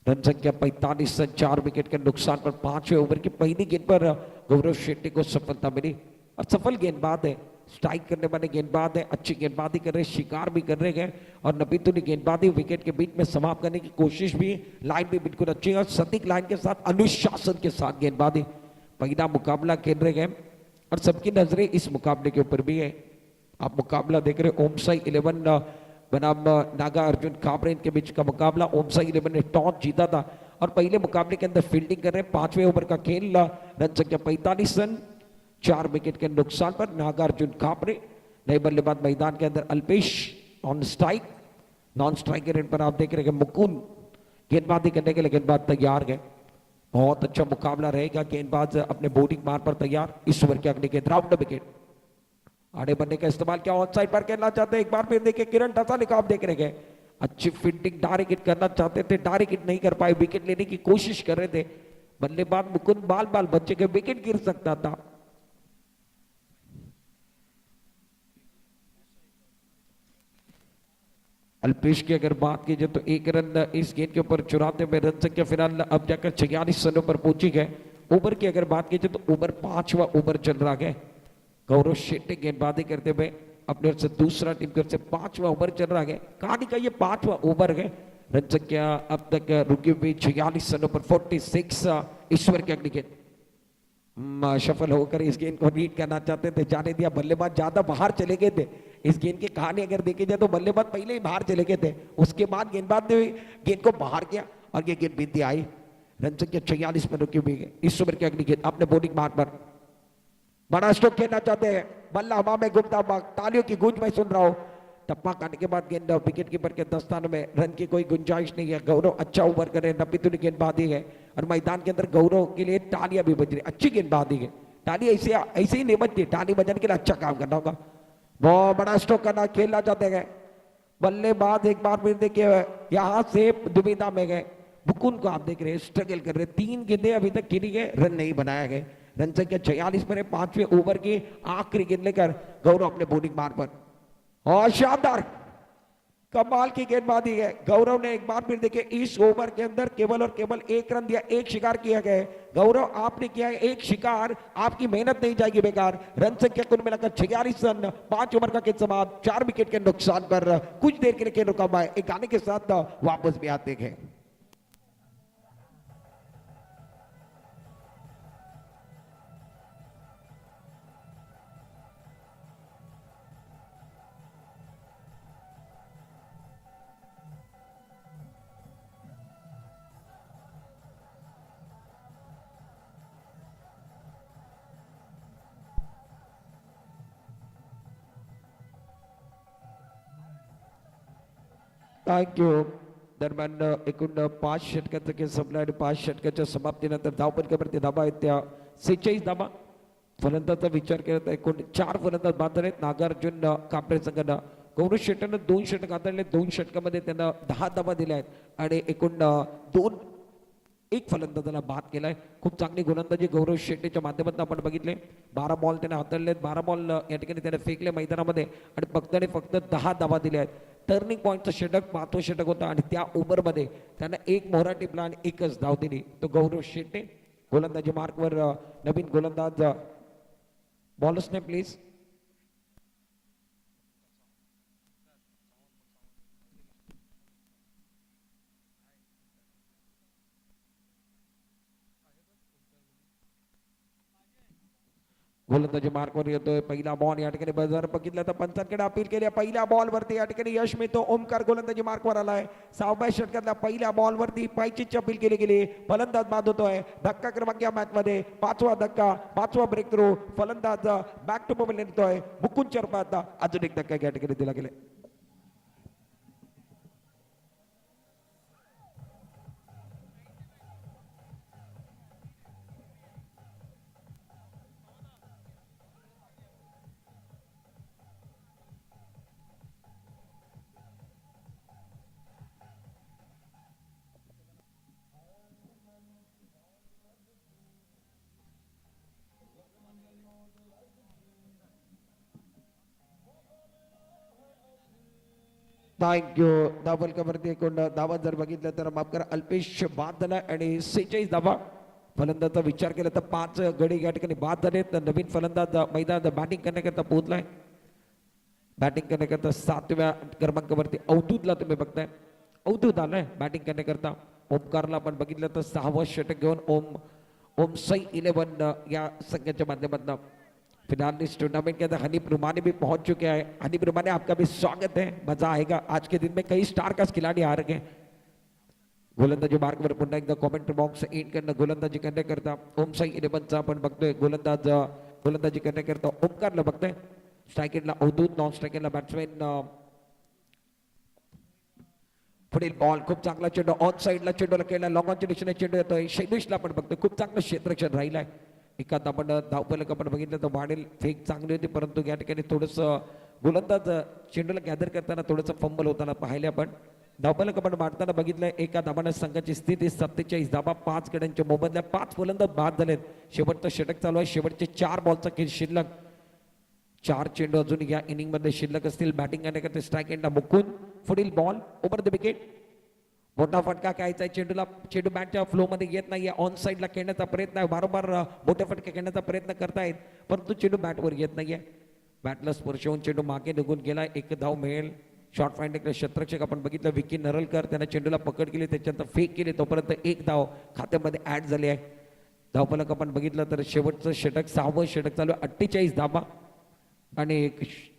रन संख्या 45 रन, 4 विकेट के नुकसान पर। 5वें ओवर की पहली गेंद पर गौरव शेट्टी को सफलता मिली और सफल गेंदबाज है स्ट्राइक करने वाले गेंदबाज है, अच्छी गेंदबाजी कर रहे, शिकार भी कर रहे हैं और नबीतु ने गेंदबाजी विकेट के बीच में समाप्त करने की कोशिश भी, लाइन भी बिल्कुल अच्छी है और सटीक लाइन के साथ अनुशासन के साथ गेंदबाजी पहला मुकाबला खेल रहे हैं और सबकी नजरें इस मुकाबले के ऊपर भी है। आप मुकाबला देख रहे ओम साई 11 बनाम नागा अर्जुन काबरे इनके बीच का मुकाबला। ओम साई 11 ने टॉस जीता था और पहले मुकाबले के अंदर फील्डिंग कर रहे हैं। 5वें ओवर का खेल, रन संख्या 45 रन, 4 विकेट के नुकसान पर नागार्जुन काबरे। नए बल्लेबाज मैदान के अंदर Alpesh on strike, non strike के रेट पर आप देख रहे हैं मुकुंद गेंदबाजी करने के लिए गेंदबाज तैयार है। बहुत अच्छा मुकाबला रहेगा, गेंदबाज अपने बोर्डिंग मार पर तैयार। इस ओवर के अगले गेंद राउंड विकेट आड़े बनने का इस्तेमाल किया, ऑन साइड पर खेलना चाहते हैं। एक बार फिर देखिए किरण टसाले को आप देख रहे हैं, अच्छी फील्डिंग डायरेक्ट हिट करना चाहते थे, डायरेक्ट हिट नहीं कर पाए, विकेट लेने की कोशिश कर रहे थे। बल्लेबाज मुकुंद बाल बाल बच्चे के विकेट गिर सकता था। अल्पेश की अगर बात की जाए तो 1 रन इस गेंद के ऊपर चुराते हुए रन संख्या फिलहाल अब जाकर 46 रनों पर पहुंची है। ओवर की अगर बात की जाए तो ओवर 5वां ओवर चल रहा है। गौरव शेट्टी गेंदबाजी करते हुए अपने ओर से दूसरा टीम की ओर से 5वां ओवर चल रहा है। कहानी का ये 5वां ओवर है। रन संख्या अब तक रुकी हुई 46 रनों पर 46। ईश्वर के अगली गेंद सफल होकर इस गेंद को रीड करना चाहते थे, जाने दिया। बल्लेबाज ज्यादा बाहर चले गए थे। इस गेंद की कहानी अगर देखी जाए तो बल्लेबाज पहले ही बाहर चले गए थे, उसके बाद गेंदबाज ने गेंद को बाहर किया और ये गेंद बीती आई। रन संख्या 46 पर रुकी हुई है। इस ओवर की अगली गेंद अपने बॉलिंग मार्ग पर बड़ा स्ट्रोक खेलना चाहते हैं। बल्ला हवा में घूमता हुआ, तालियों की गूंज मैं सुन रहा हूं। टप्पा काटने के बाद गेंद विकेट कीपर के दस्ताने में, रन की कोई गुंजाइश नहीं है। गौरव अच्छा ओवर करे, नबीतुल गेंदबाजी है और मैदान के अंदर गौरव के लिए तालियां भी बज रही, अच्छी गेंदबाजी है। ताली ऐसे ही नहीं बजती, ताली बजाने के लिए अच्छा काम करना होगा। बहुत बड़ा स्ट्रोक करना खेलना चाहते हैं बल्लेबाज। एक बार फिर देखिए यहां से दुविधा में गए। मुकुंद को आप देख रहे हैं स्ट्रगल कर रहे, 3 गेंदें अभी तक खेली गए, रन नहीं बनाया गए। रन संख्या 46 पर है। 5वें ओवर की आखिरी गेंद लेकर गौरव अपने बॉलिंग मार्ग पर और शानदार कमाल की गेंदबाजी है। गौरव ने एक बार फिर देखे इस ओवर के अंदर केवल और केवल 1 रन दिया, 1 शिकार किया गया। गौरव आपने किया है 1 शिकार, आपकी मेहनत नहीं जाएगी बेकार। रन संख्या कुल मिलाकर 46 रन, 5 ओवर का खेल समाप्त, 4 विकेट के नुकसान पर कुछ देर के लिए खेल रुका हुआ है। एक गाने के साथ वापस भी आते हैं। Thank you. दरम्यान एकूण 5 षटकांचं संपलं आणि 5 षटकाच्या समाप्तीनंतर धावपलकावरती धाबा आहेत त्या 46 धाबा. फलंदाचा विचार केला तर एकूण 4 फलंदाज बाद झालेत. नागार्जुन कांबळे संघानं गौरव शेट्टीनं 2 षटक हाताळले, 2 षटकामध्ये त्यांना 10 धाबा दिल्या आहेत आणि एकूण 1 फलंदाजाला बाद केलाय. खूप चांगली गोलंदाजी गौरव शेट्टीच्या माध्यमातून आपण बघितले. 12 बॉल त्याने हाताळलेत, 12 बॉल या ठिकाणी त्याने फेकले मैदानामध्ये आणि फक्त 10 धाबा दिल्या आहेत. टर्निंग पॉईंटचं षटक 5वं षटक होतं आणि त्या ओव्हरमध्ये त्यांना 1 मोहरा टिपला आणि 1च धाव दिली. तो गौरव शेट्टी. गोलंदाजी मार्कवर नवीन गोलंदाज बॉलर्सने प्लीज. गोलंदाजी मार्कवर येतोय. पहिला बॉल या ठिकाणी जर बघितलं तर पंचांकडे अपील केली. पहिल्या बॉलवरती या ठिकाणी यश मिळतो. ओमकार गोलंदाजी मार्कवर आलाय. 6व्या षटकातल्या पहिल्या बॉलवरती पायचीची अपील केली गेली. फलंदाज बाद होतोय. धक्का क्रमांक या मॅच मध्ये 5वा धक्का, 5वा ब्रेक थ्रू. फलंदाज बॅक टू मोबाईल येतोय. मुकुंद चरपात अजून एक धक्का या ठिकाणी दिला गेला. थँक्यू. धावलकावरती एकूण धावा जर बघितलं तर माफ करा अल्पेश बाद झाला आणि 46 धावा. फलंदाजाचा विचार केला तर 5 गडी या ठिकाणी बाद झाले. तर नवीन फलंदाज मैदानात बॅटिंग करण्याकरता पोहोचलाय. बॅटिंग करण्याकरता 7व्या क्रमांकावरती अवधूतला तुम्ही बघताय. अवधूत आलाय बॅटिंग करण्याकरता. ओमकारला आपण बघितलं तर 6वं षटक घेऊन ओम सई 11 या संघाच्या माध्यमातून फिनालिस्ट टूर्नामेंट के अंदर हनीफ रुमानी भी पहुंच चुके हैं. हनीफ रुमानी आपका भी स्वागत है. मजा आएगा. आज के दिन में कई स्टार का खिलाड़ी आ रहे हैं. गोलंदाजी मार्कवर पुन्हा एकदा कॉमेंट्री बॉक्स एंड करणं गोलंदाजी करण्याकरता ओम साई 11चा आपण बघतोय. गोलंदाजी करण्याकरता ओमकारला बघतोय. स्ट्रायकेटला अवधूत, नॉन स्ट्रायकेटला बॅट्समॅन. पुढील बॉल खूप चांगला चेंडू ऑन साईडला चेंडूला केला. लॉंग ऑनच्या दिशेने चेंडू येतोय. शैलेशला आपण बघतोय खूप चांगलं क्षेत्ररक्षण राहिलंय. एखादा आपण धावफलक आपण बघितलं तर वाढेल फेक चांगली होती परंतु या ठिकाणी थोडंसं गोलंदाज चेंडूला गॅदर करताना थोडंसं फंबल होताना पाहिले आपण. धावफलक आपण मारताना बघितलंय. एका धाबाने संघाची स्थिती 47 धाबा. 5 गड्यांच्या मोबदल्या 5 फलंदाज बाद झालेत. शेवटचं षटक चालू आहे. शेवटचे 4 बॉलचा खेळ शिल्लक. 4 चेंडू अजून या इनिंग मध्ये शिल्लक असतील. बॅटिंग करण्याकरता स्ट्राईक एंडला मुकून पुढील बॉल ओव्हर द विकेट. मोठा फटका खेळायचा आहे. चेंडू बॅटच्या फ्लो मध्ये येत नाहीये. ऑन साईडला खेळण्याचा प्रयत्न आहे. वारंवार मोठे फटके खेळण्याचा प्रयत्न करतायत परंतु चेंडू बॅटवर येत नाहीये. बॅटला स्पर्श होऊन चेंडू मागे निघून गेला. एक धाव मिळेल. शॉर्ट फाइंडिंग क्षेत्ररक्षक आपण बघितलं विकी नरलकर त्याने चेंडूला पकड केली त्याच्यानंतर फेक केली तोपर्यंत एक धाव खात्यामध्ये ऍड झाली आहे. धावफलक आपण बघितलं तर शेवटचं षटक 6वं षटक चालू 48 धाबा आणि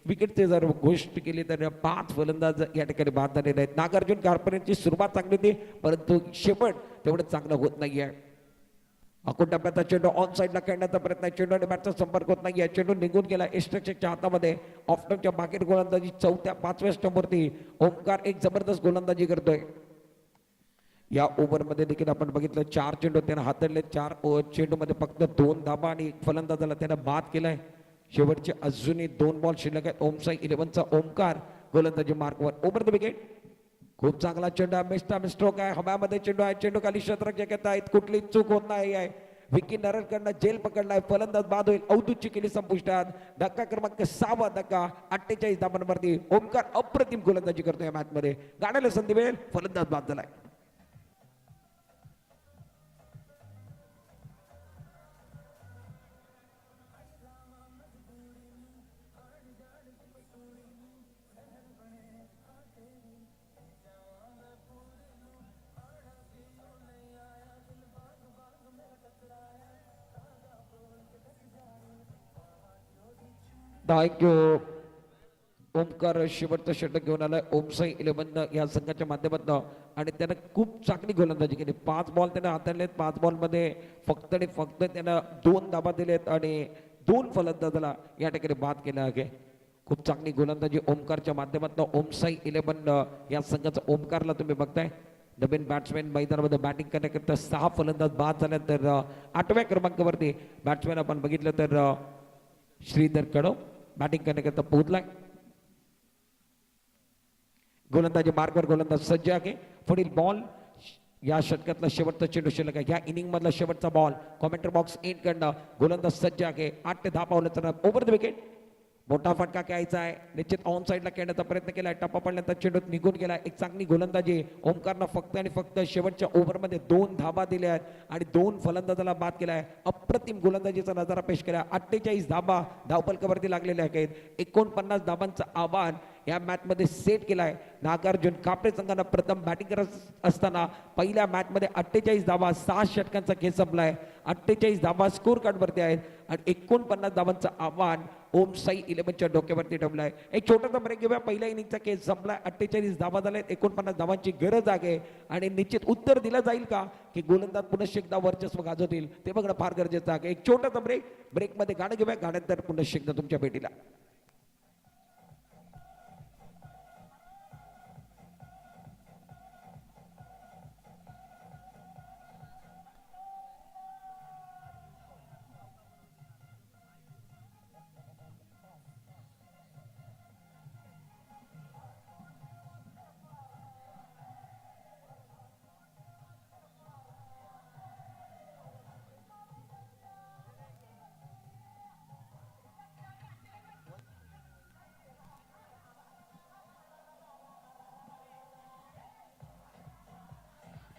विकेटचे जर गोष्ट केली तर 5 फलंदाज या ठिकाणी बाद झालेले आहेत. नागार्जुन कारपरेंची सुरुवात चांगली होती परंतु शेवट तेवढं चांगलं होत नाहीये. अकोट टप्प्याचा चेंडू ऑन साईडला खेळण्याचा प्रयत्न. चेंडू आणि बॅटचा संपर्क होत नाहीये. चेंडू निघून गेला. एस्ट्रक्चरच्या हातामध्ये ऑफटनच्या बाकीत गोलंदाजी 4-5व्या स्टंपवरती ओमकार एक जबरदस्त गोलंदाजी करतोय. या ओव्हरमध्ये देखील आपण बघितलं 4 चेंडू त्यानं हाताळले. 4 चेंडू मध्ये फक्त 2 धाबा आणि एक फलंदाजाला त्यानं बाद केलाय. शेवटचे अजूनही 2 बॉल शिल्लक आहेत. ओम साई 11चा ओमकार गोलंदाजी मार्कवर ओव्हर द विकेट. खूप चांगला चेंडू आहे. स्ट्रोक आहे. हव्यामध्ये चेंडू आहे. चेंडू खाली क्षेत्ररक्षक येत आहेत. कुठली चूक होत नाही आहे. विकी नरलकडनं जेल पकडलाय. फलंदाज बाद होईल. अवधूतची केली संपुष्टात. धक्का क्रमांक 6वा धक्का 48 धाबांवरती ओमकार अप्रतिम गोलंदाजी करतोय. या मॅच मध्ये गाण्याला संधी मिळेल. फलंदाज बाद झालाय. ओमकार शेवटचं षटक घेऊन आलाय. ओम साई 11 या संघाच्या माध्यमातून आणि त्यानं खूप चांगली गोलंदाजी केली. 5 बॉल त्यानं हाताळलेत. 5 बॉल मध्ये फक्त आणि फक्त त्यानं 2 धाबा दिलेत आणि 2 फलंदाजाला या ठिकाणी बाद केला आहे. खूप चांगली गोलंदाजी ओमकारच्या माध्यमातून. ओम साई 11 या संघाचा ओमकारला तुम्ही बघताय. नवीन बॅट्समॅन मैदानामध्ये बॅटिंग करण्याकरता 6 फलंदाज बाद झाले. तर 8व्या क्रमांकावरती बॅट्समॅन आपण बघितलं तर श्रीधर कडव बॅटिंग करण्याकरता पोहोचलाय. गोलंदाजी मार्कवर गोलंदाज सज्ज आहे. पुढील बॉल या षटकातला शेवटचा चेंडू शिल्लक आहे. या इनिंग मधला शेवटचा बॉल कॉमेंटर बॉक्स एंड करणं गोलंदाज सज्ज आहे. 8 ते 10 पावलं ओव्हर द विकेट. मोठा फटका खेळायचा आहे. निश्चित ऑन साईडला खेळण्याचा प्रयत्न केलाय. टप्पा पडल्यानंतर चेंडू निघून गेला. एक चांगली गोलंदाजी ओमकारनं फक्त आणि फक्त शेवटच्या ओव्हरमध्ये 2 धाबा दिल्या आहेत आणि 2 फलंदाजाला बाद केलाय. अप्रतिम गोलंदाजीचा नजारा पेश केला. 48 धाबा धावफलकावरती लागलेले आहेत. 49 धाबांचं आव्हान या मॅच मध्ये सेट केलाय. नागार्जुन कापरे संघानं प्रथम बॅटिंग करत असताना पहिल्या मॅच मध्ये 48 धाबा 6 षटकांचा खेळ संपलाय. 48 धाबा स्कोर कार्ड वरती आहेत आणि 49 धाबांचं आव्हान ओम साई 11च्या डोक्यावरती ठेवलाय. एक छोटासा ब्रेक घेऊया. पहिल्या इनिंगचा खेळ संपलाय. 48 धाबा झालेत. 49 धाबांची गरज आहे आणि निश्चित उत्तर दिलं जाईल का की गोलंदाज पुन्हा एकदा वर्चस्व गाजवतील ते बघणं फार गरजेचं आहे. एक छोटासा ब्रेक मध्ये गाणं घेऊया. गाण्यानंतर पुन्हा एकदा तुमच्या भेटीला.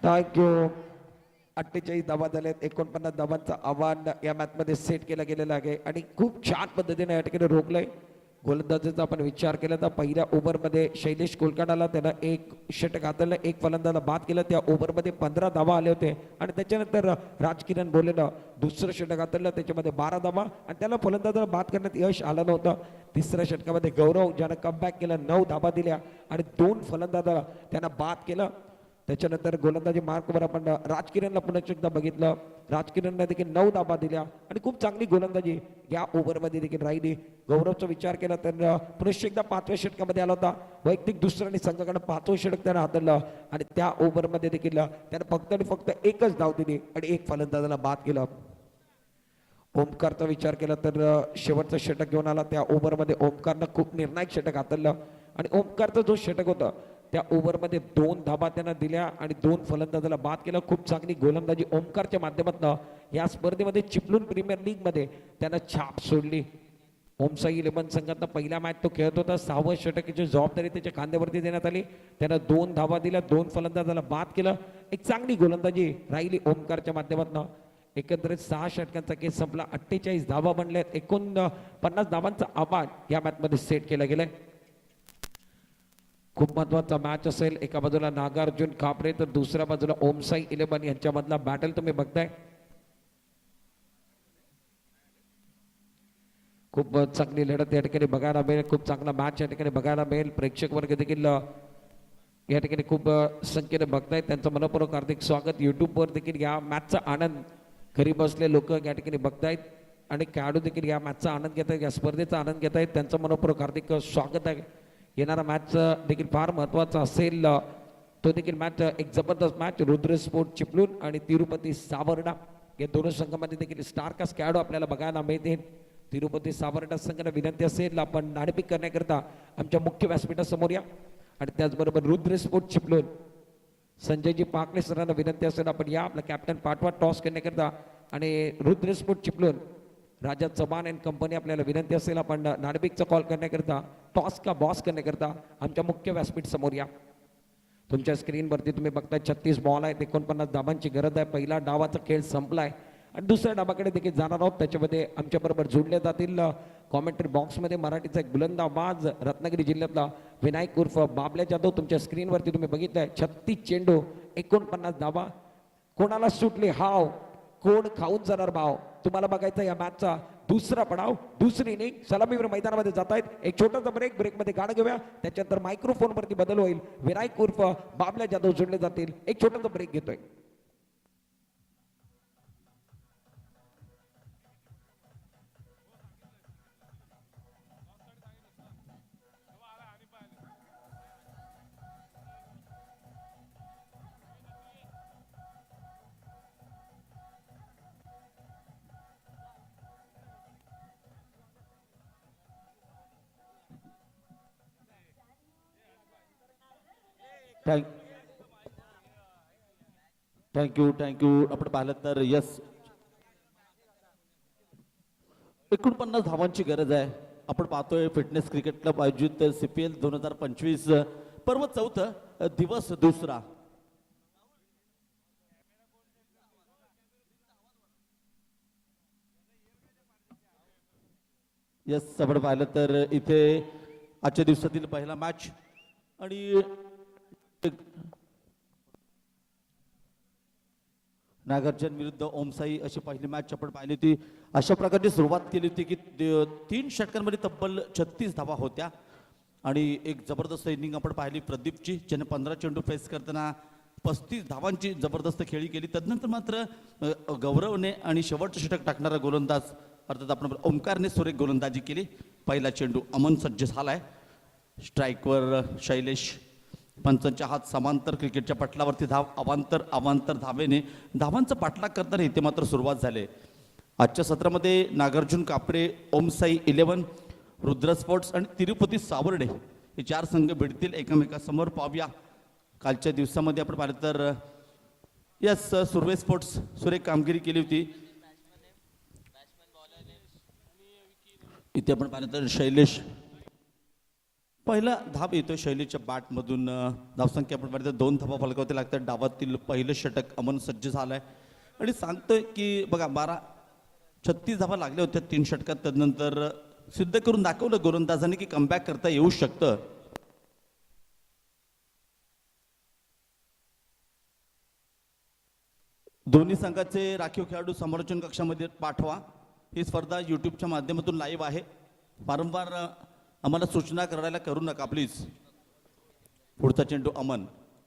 थँक्यू. 48 धावा झाल्यात. 49 धावांचं आव्हान या मॅच मध्ये सेट केलं गेलेलं आहे आणि खूप छान पद्धतीने या ठिकाणी रोखलंय. गोलंदाजीचा आपण विचार केला तर पहिल्या ओव्हरमध्ये शैलेश कुलकर्णीला त्यानं एक षटक हाताळलं, एक फलंदाजाला बाद केलं. त्या ओव्हरमध्ये 15 धावा आले होते आणि त्याच्यानंतर राजकिरण बोलेनं दुसरं षटक हाताळलं, त्याच्यामध्ये 12 धावा आणि त्याला फलंदाजाला बाद करण्यात यश आलं नव्हतं. तिसऱ्या षटकामध्ये गौरव ज्यानं कमबॅक केलं, 9 धावा दिल्या आणि 2 फलंदाजाला त्यानं बाद केलं. त्याच्यानंतर गोलंदाजी मार्कवर आपण राजकिरणला पुन्हा एकदा बघितलं. राजकिरणने देखील 9 धावा दिल्या आणि खूप चांगली गोलंदाजी या ओव्हरमध्ये देखील राहिली. गौरवचा विचार केला तर पुन्हा एकदा 5व्या षटकामध्ये आला होता. वैयक्तिक दुसरं आणि संघाकडे 5वं षटक त्यानं हाताळलं आणि त्या ओव्हरमध्ये देखील त्यानं फक्त आणि फक्त एकच धाव दिली आणि एक फलंदाजाला बाद केलं. ओमकारचा विचार केला तर शेवटचं षटक घेऊन आला. त्या ओव्हरमध्ये ओमकारनं खूप निर्णायक षटक हाताळलं आणि ओमकारचा जो षटक होता त्या ओव्हरमध्ये 2 धाबा त्यांना दिल्या आणि 2 फलंदाजाला बाद केलं. खूप चांगली गोलंदाजी ओमकारच्या माध्यमातून या स्पर्धेमध्ये चिपळूण प्रीमियर लीग मध्ये त्यानं छाप सोडली. ओमसाई 11 संघातनं पहिला मॅच तो खेळत होता. 6वं षटकाची जबाबदारी त्याच्या खांद्यावरती देण्यात आली. त्यानं 2 धावा दिल्या, 2 फलंदाजाला बाद केलं. एक चांगली गोलंदाजी राहिली ओमकारच्या माध्यमातून. एकंदरीत 6 षटकांचा केस संपला. 48 धावा बनल्यात. 49 धावांचा आव्हान या मॅच मध्ये सेट केलं गेलंय. खूप महत्वाचा मॅच असेल. एका बाजूला नागार्जुन कापरे तर दुसऱ्या बाजूला ओमसाई 11 यांच्यामधला बॅटल तुम्ही बघताय. खूप चांगली लढत या ठिकाणी बघायला मिळेल. खूप चांगला मॅच या ठिकाणी बघायला मिळेल. प्रेक्षक वर्ग देखील या ठिकाणी खूप संख्येने बघतायत. त्यांचं मनपूर्वक हार्दिक स्वागत. युट्यूबवर देखील या मॅचचा आनंद घरी बसले लोक या ठिकाणी बघतायत आणि खेळाडू देखील या मॅचचा आनंद घेत आहेत, या स्पर्धेचा आनंद घेत आहेत. त्यांचं मनपूर्वक हार्दिक स्वागत आहे. येणारा मॅच देखील फार महत्वाचा असेल. तो देखील मॅच एक जबरदस्त मॅच. रुद्र स्पोर्ट चिपळूण आणि तिरुपती सावर्डा या दोन संघामध्ये देखील स्टारकास्ट खेळाडू आपल्याला बघायला मिळतील. तिरुपती सावर्डा संघाला विनंती असेल आपण नाणेफेक करण्याकरता आमच्या मुख्य व्यासपीठासमोर या आणि त्याचबरोबर रुद्र स्पोर्ट चिपळूण संजयजी पाकले सरांना विनंती असेल आपण या. आपला कॅप्टन पाठवा टॉस करण्याकरता आणि Rudra sport Chiplun Raja Chavan and company आपल्याला विनंती असेल आपण नाणेफेकचा कॉल करण्याकरता टॉस का बॉस करण्याकरता आमच्या मुख्य व्यासपीठ समोर या. तुमच्या स्क्रीनवरती तुम्ही बघताय 36 बॉल आहेत, 49 धाबांची गरज आहे. पहिला डावाचा खेळ संपलाय आणि दुसऱ्या डाबाकडे देखील जाणार आहोत. त्याच्यामध्ये आमच्या बरोबर जोडले जातील कॉमेंट्री बॉक्समध्ये मराठीचा एक गोलंदाबाज रत्नागिरी जिल्ह्यातला विनायक उर्फ बाबल्या जाधव. तुमच्या स्क्रीनवरती तुम्ही बघितलंय 36 चेंडू 49 धाबा. कोणाला सुटले हाव, कोण खाऊन जाणार भाव. तुम्हाला बघायचा या मॅचचा दुसरा पडाव, दुसरी इनिंग. सलामीवर मैदानामध्ये जात आहेत. एक छोटासा ब्रेकमध्ये गाणं घेऊया, त्याच्यानंतर मायक्रोफोन वरती बदल होईल. विनायक उर्फ बाबल्या जाधव जोडले जातील. एक छोटासा ब्रेक घेतोय. थँक्यू. आपण पाहिलं तर यस 49 धावांची गरज आहे. आपण पाहतोय फिटनेस क्रिकेट क्लब आयोजित CPL 2025 पर्व 4 दिवस 2. यस आपण पाहिलं तर इथे आजच्या दिवसातील पहिला मॅच आणि नागार्जुन विरुद्ध ओमसाई अशी पहिली मॅच आपण पाहिली होती. अशा प्रकारची सुरुवात केली होती की 3 षटकांमध्ये तब्बल 36 धावा होत्या आणि एक जबरदस्त इनिंग आपण पाहिली प्रदीपची, ज्याने 15 चेंडू फेस करताना 35 धावांची जबरदस्त खेळी केली. तदनंतर मात्र गौरवने आणि शेवटचं षटक टाकणारा गोलंदाज अर्थात आपण ओमकारने सुरेख गोलंदाजी केली. पहिला चेंडू अमन सज्ज झालाय. स्ट्राईकवर शैलेश. पंचांच्या हात समांतर क्रिकेटच्या पटलावरती धाव अवांतर धावेने धावांचा पाठलाग करताना इथे मात्र सुरुवात झाली. आजच्या सत्रामध्ये नागार्जुन कापरे, ओमसाई 11, रुद्र स्पोर्ट्स आणि तिरुपती सावर्डे हे 4 संघ भिडतील एकमेकासमोर. पाहूया कालच्या दिवसामध्ये आपण पाहिलं तर यस सुर्वे स्पोर्ट्स सुरेख कामगिरी केली होती. इथे आपण पाहिलं तर शैलेश पहिला धाव येतोय शैलीच्या बॅटमधून. धावसंख्या आपण पाहिलं 2 धावा फलकावती लागतात. डावातील पहिलं षटक अमन सज्ज झालंय. आणि सांगतोय की बघा 36 धावा लागल्या होत्या 3 षटकात. त्यानंतर सिद्ध करून दाखवलं गोलंदाजाने की कमबॅक करता येऊ शकतं. दोन्ही संघाचे राखीव खेळाडू समालोचन कक्षामध्ये पाठवा. ही स्पर्धा यूट्यूबच्या माध्यमातून लाईव्ह आहे. वारंवार आम्हाला सूचना करायला करू नका प्लीज. पुढचा चेंडू अमन.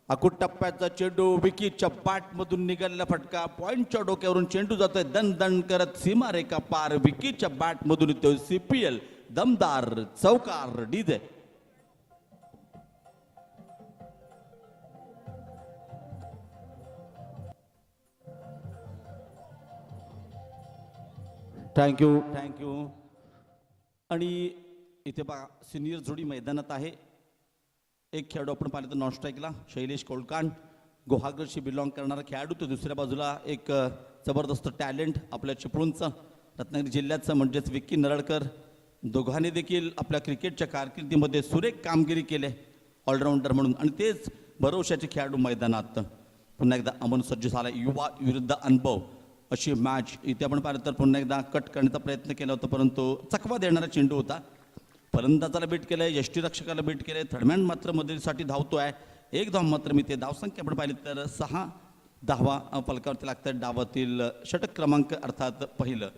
अकुट टप्प्याचा चेंडू विकीच्या बॅटमधून निघालेला फटका. पॉइंटच्या डोक्यावरून चेंडू जातोय दण दण करत सीमारेखा पार. विकीच्या बॅटमधून येतोय CPL दमदार चौकार. DJ thank you. आणि इथे बघा सिनियर जोडी मैदानात आहे. एक खेळाडू आपण पाहिलं तर नॉन स्ट्राईकला शैलेश कोळकांड गुहागरशी बिलॉंग करणारा खेळाडू. तो दुसऱ्या बाजूला एक जबरदस्त टॅलेंट आपल्या चिपळूणचं रत्नागिरी जिल्ह्याचं म्हणजेच विक्की नरळकर. दोघांनी देखील आपल्या क्रिकेटच्या कारकिर्दीमध्ये सुरेख कामगिरी केली ऑलराऊंडर म्हणून. आणि तेच भरवशाचे खेळाडू मैदानात. पुन्हा एकदा अमन सज्ज झाला. युवा विरुद्ध अनुभव अशी मॅच. इथे आपण पाहिलं तर पुन्हा एकदा कट करण्याचा प्रयत्न केला होता परंतु चकवा देणारा चेंडू होता. फलंदाजाला बीट केलंय, यष्टीरक्षकाला बीट केलंय. थर्डमॅन मात्र मदतीसाठी धावतोय. एक धाव मात्र मी ते धावसंख्या आपण पाहिली तर 6 धावा फलकावरती लागतात. डावातील षटक क्रमांक अर्थात पहिलं.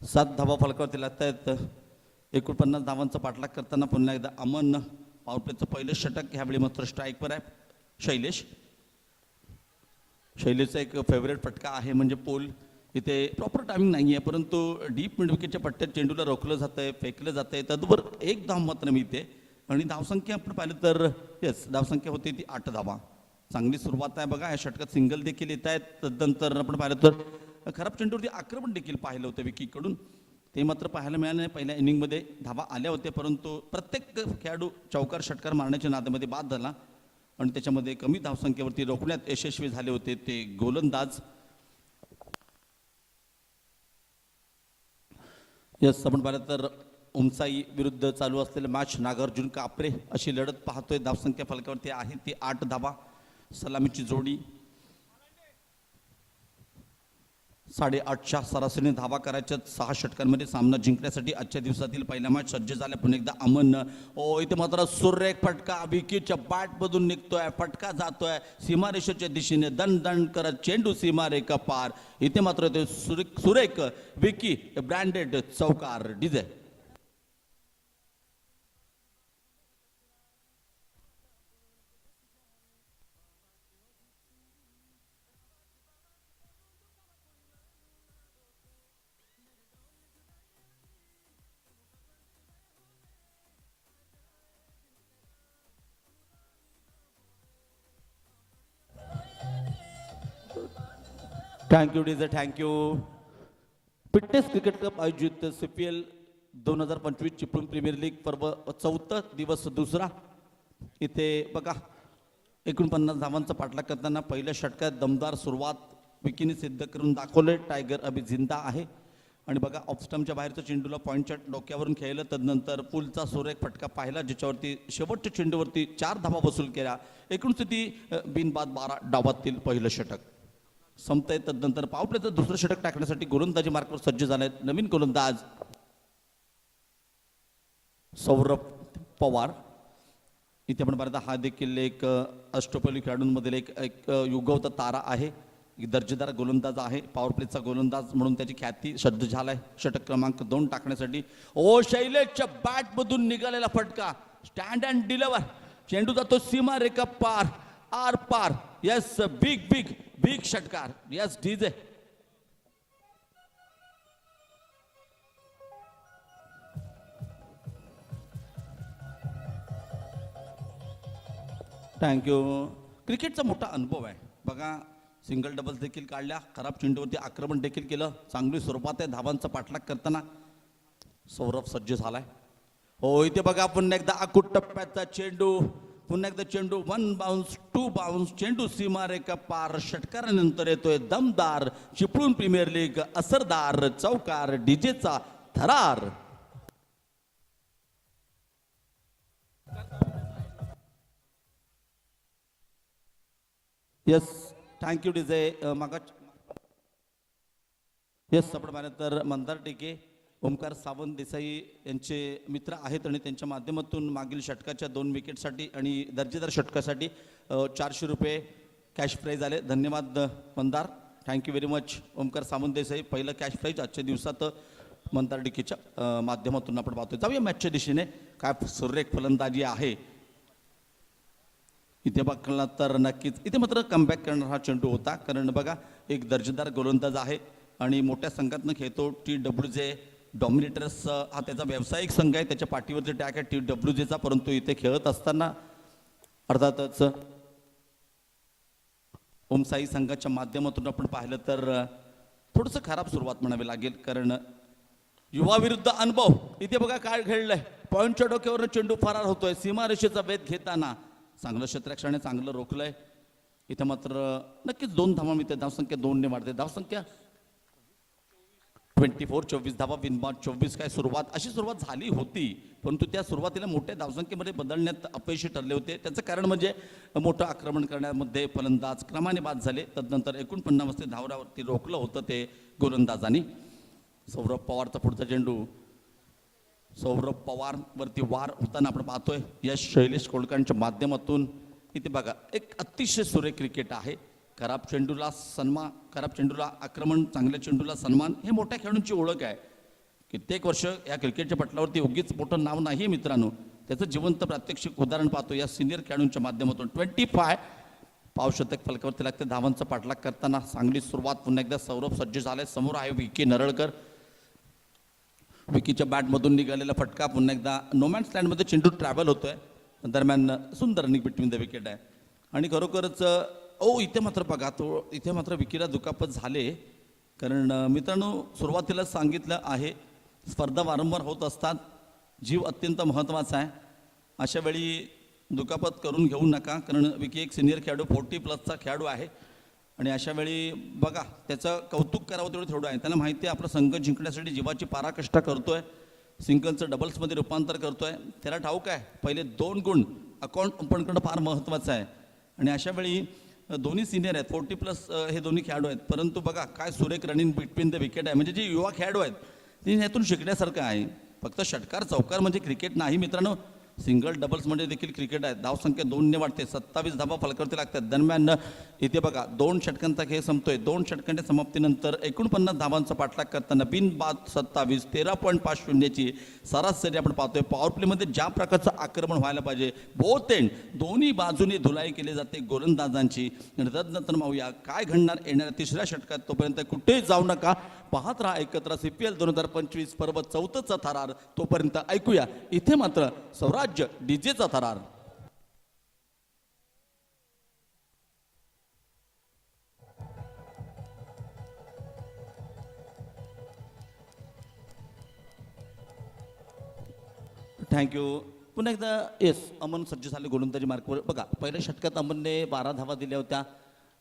सात धावा फलकावरती लागत आहेत. 49 धावांचा पाठलाग करताना पुन्हा एकदा अमन. पॉवरप्लेचं पहिलं षटक ह्यावेळी मात्र स्ट्राईकवर आहे. शैलेशचा एक फेवरेट फटका आहे म्हणजे पोल. इथे प्रॉपर टायमिंग नाही आहे परंतु डीप मिड विकेटच्या पट्ट्यात चेंडूला रोखलं जातंय, फेकलं जातंय. तदवर एक धाव मात्र मिळते. आणि धावसंख्या आपण पाहिलं तर येस धावसंख्या होती ती 8 धावा. चांगली सुरुवात आहे बघा. या षटकात सिंगल देखील येत आहेत. तदनंतर आपण पाहिलं तर खराब चेंडूवरती आक्रमण देखील पाहिलं होतं विकीकडून. ते मात्र पाहायला मिळालं नाही. पहिल्या इनिंगमध्ये धावा आल्या होत्या परंतु प्रत्येक खेळाडू चौकार षटकार मारण्याच्या नादामध्ये बाद झाला आणि त्याच्यामध्ये कमी धावसंख्येवरती रोखण्यात यशस्वी झाले होते ते गोलंदाज. यस आपण पाहिलं तर उमसाई विरुद्ध चालू असलेलं मॅच नागार्जुन कापरे अशी लढत पाहतोय. धावसंख्या फलकावरती आहे ती 8 धावा. सलामीची जोडी 8.5च्या सरासरीने धावा करायच्या 6 षटकांमध्ये सामना जिंकण्यासाठी आजच्या दिवसातील पहिला मॅच सज्ज झाला. पुन्हा एकदा अमन. इथे मात्र सुरेख फटका विकीच्या बॅटमधून निघतोय. फटका जातोय सीमारेषेच्या दिशेने दण दण करत चेंडू सीमारेखा पार. इथे मात्र ते सुरेख विकी ब्रँडेड चौकार. DJ thank you. DJ thank you. Fitness cricket cup आयोजित CPL 2025 चिपळूण प्रीमियर लीग पर्व 4 दिवस दुसरा. इथे बघा 49 धावांचा पाठलाग करताना पहिल्या षटकात दमदार सुरुवात विकीने सिद्ध करून दाखवले. टायगर अभि जिंदा आहे. आणि बघा ऑफस्टमच्या बाहेरच्या चेंडूला पॉईंटच्या डोक्यावरून खेळलं. तदनंतर पुलचा सुरेख फटका पाहिला ज्याच्यावरती शेवटच्या चेंडूवरती 4 धावा वसूल केल्या. एकूण स्थिती बिनबाद 12 डावातील पहिलं षटक संपतंय. तदनंतर पावप्लेचं दुसरं षटक टाकण्यासाठी गोलंदाजी मार्कवर सज्ज झाले नवीन गोलंदाज सौरभ पवार. इथे आपण पाहता हा देखील एक अष्टपैलू खेळाडूंमधील एक युगवता तारा आहे. दर्जेदार गोलंदाज आहे. पॉवरप्लेचा गोलंदाज म्हणून त्याची ख्याती सज्ज झालाय षटक क्रमांक 2 टाकण्यासाठी. शैलेशच्या बॅटमधून निघालेला फटका. Stand and deliver. चेंडू जातो सीमारेखा पार आर पार. यस बिग बिग बिग षटकार. Yes DJ thank you. क्रिकेटचा मोठा अनुभव आहे बघा. सिंगल डबल्स देखील काढल्या. खराब चेंडूवरती आक्रमण देखील केलं. चांगली सुरुवात आहे धावांचा पाठलाग करताना. सौरभ सज्ज झालाय. इथे बघा पुन्हा एकदा अकुट टप्प्याचा चेंडू. पुन्हा एकदा चेंडू 1 बाउन्स 2 बाउन्स. चेंडू सीमारेखा पार. षटकारानंतर येतोय दमदार चिपळूण प्रीमियर लीग असरदार चौकार. डीजेचा थरार. येस थँक्यू डीजे मागा येस आपण पाहिलं तर मंदार टेके ओमकार सावंत देसाई यांचे मित्र आहेत आणि त्यांच्या माध्यमातून मागील षटकाच्या 2 विकेटसाठी आणि दर्जेदार षटकासाठी 400 रुपये कॅश प्राईज आले. धन्यवाद Mandar, thank you very much Omkar Sawant Desai. पहिलं कॅश प्राईज आजच्या दिवसात मंदार टेकेच्या माध्यमातून आपण पाहतोय. जाऊया मॅचच्या दिशेने. काय सुरेख फलंदाजी आहे इथे बघला तर नक्कीच. इथे मात्र कमबॅक करणारा हा चेंडू होता, कारण बघा एक दर्जेदार गोलंदाज आहे आणि मोठ्या संघातनं खेळतो. TWJ डॉमिनेटर्स हा त्याचा व्यावसायिक संघ आहे, त्याच्या पाठीवरचे टॅग आहे TWJचा. परंतु इथे खेळत असताना अर्थातच ओमसाई संघाच्या माध्यमातून आपण पाहिलं तर थोडंसं खराब सुरुवात म्हणावी लागेल, कारण युवा विरुद्ध अनुभव. इथे बघा काय घडलंय, पॉईंटच्या डोक्यावरून चेंडू फरार होतोय. सीमारेषेचा वेध घेताना चांगलं क्षेत्ररक्षणाने चांगलं रोखलंय. इथे मात्र नक्कीच 2 धावा मिळते. धावसंख्या 2 ने वाढते. धावसंख्या 24 धावा. बिनबाद 24. काय सुरुवात, अशी सुरुवात झाली होती, परंतु त्या सुरुवातीला मोठ्या धावसंख्येमध्ये बदलण्यात अपयशी ठरले होते. त्याचं कारण म्हणजे मोठं आक्रमण करण्यामध्ये फलंदाज क्रमाने बाद झाले. तदनंतर 49 धावावरती रोखलं होतं ते गोलंदाजांनी. सौरभ पवारचा पुढचा चेंडू. सौरभ पवार वरती वार होताना आपण पाहतोय. यश शैलेश कोळकांच्या माध्यमातून. इथे बघा एक अतिशय सुरेख क्रिकेट आहे. खराब चेंडूला सन्मान, खराब चेंडूला आक्रमण, चांगल्या चेंडूला सन्मान, हे मोठ्या खेळाडूंची ओळख आहे. कित्येक वर्ष या क्रिकेटच्या पटलावरती उगीच मोठं नाव नाही मित्रांनो, त्याचं जिवंत प्रात्यक्षिक उदाहरण पाहतो या सिनियर खेळाडूंच्या माध्यमातून. 25 पावशतक फलकावरती लागते. धावांचा पाठलाग करताना चांगली सुरुवात. पुन्हा एकदा सौरभ सज्ज झाले. समोर आहे विकी नरळकर. विकीच्या बॅटमधून निघालेला फटका. पुन्हा एकदा नोमॅन स्लँडमध्ये चेंडू ट्रॅव्हल होतोय. दरम्यान सुंदर रनिंग बिटवीन द विकेट आहे. आणि खरोखरच इथे मात्र बघा तो, इथे मात्र विकीला दुखापत झाले. कारण मित्रांनो सुरुवातीला सांगितलं आहे, स्पर्धा वारंवार होत असतात, जीव अत्यंत महत्त्वाचा आहे. अशा वेळी दुखापत करून घेऊ नका, कारण विकी एक सिनियर खेळाडू 40+ खेळाडू आहे. आणि अशा वेळी बघा त्याचं कौतुक करावं तेवढं थोडं आहे. त्याला माहिती आहे आपला संघ जिंकण्यासाठी जीवाची पाराकष्टा करतोय, सिंगलचं डबल्समध्ये रूपांतर करतोय. त्याला ठाऊक आहे पहिले 2 गुण अकाउंट ओपन करणं फार महत्त्वाचं आहे. आणि अशा वेळी दोन्ही सिनियर आहेत, 40+ हे दोन्ही खेळाडू आहेत. परंतु बघा काय सुरेख रनिंग बिटवीन द विकेट आहे. म्हणजे जे युवा खेळाडू आहेत ते यातून शिकण्यासारखं आहे. फक्त षटकार चौकार म्हणजे क्रिकेट नाही मित्रांनो, सिंगल डबल्समध्ये देखील क्रिकेट आहे. धावसंख्या 2 ने वाढते. 27 धावा फलकावरती लागतात. दरम्यान इथे बघा 2 षटकांचा खेळ संपतोय. 2 षटकांच्या समाप्तीनंतर 49 धावांचा पाठलाग करताना बिनबाद 27, 13.50ची सरासरी आपण पाहतोय. पॉवर प्लेमध्ये ज्या प्रकारचं आक्रमण व्हायला पाहिजे, बोथ एंड दोन्ही बाजूने धुलाई केली जाते गोलंदाजांची. तदनंतर पाहूया काय घडणार येणाऱ्या 3ऱ्या षटकात. तोपर्यंत कुठेही जाऊ नका, पाहत राहा एकत्र CPL 2025 पर्व 14चा थरार. तोपर्यंत ऐकूया इथे मात्र स्वराज्य डीजेचा थरार. थँक्यू. पुन्हा एकदा येस अमन सज्ज झाले गोलंदाजी मार्कवर. बघा पहिल्या षटकात अमनने 12 धावा दिल्या होत्या.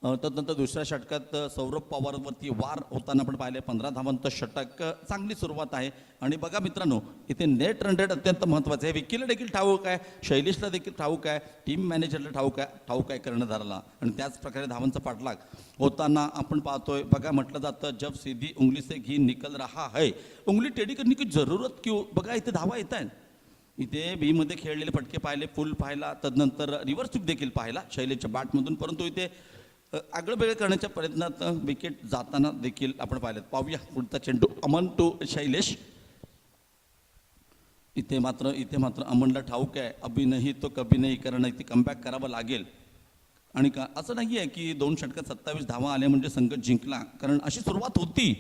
तदनंतर दुसऱ्या षटकात सौरभ पवारवरती वार होताना आपण पाहिले 15 धावांचं षटक. चांगली सुरुवात आहे. आणि बघा मित्रांनो इथे नेट रन रेट अत्यंत महत्त्वाचं आहे. विकीला देखील ठाऊक आहे, शैलेशला देखील ठाऊक आहे, टीम मॅनेजरला ठाऊक आहे कर्णधाराला. आणि त्याच प्रकारे धावांचा पाठलाग होताना आपण पाहतोय. बघा म्हटलं जातं जब सीधी उंगली से घी निकल रहा है, उंगली टेढ़ी करने की जरूरत क्यों. बघा इथे धावा येत आहेत. इथे बीमध्ये खेळलेले फटके पाहिले, फुल पाहिला, तदनंतर रिव्हर्स स्वीप देखील पाहिला शैलेशच्या बॅटमधून. परंतु इथे आगळं वेगळं करण्याच्या प्रयत्नात विकेट जाताना देखील आपण पाहिलं. पाहूया पुढचा चेंडू. अमन टू शैलेश. इथे मात्र अमनला ठाऊक आहे अभी नाही तो कभी नाही, कारण इथे कमबॅक करावं लागेल. आणि का असं नाही आहे की 2 षटकात 27 धावा आल्या म्हणजे संघ जिंकला, कारण अशी सुरुवात होती.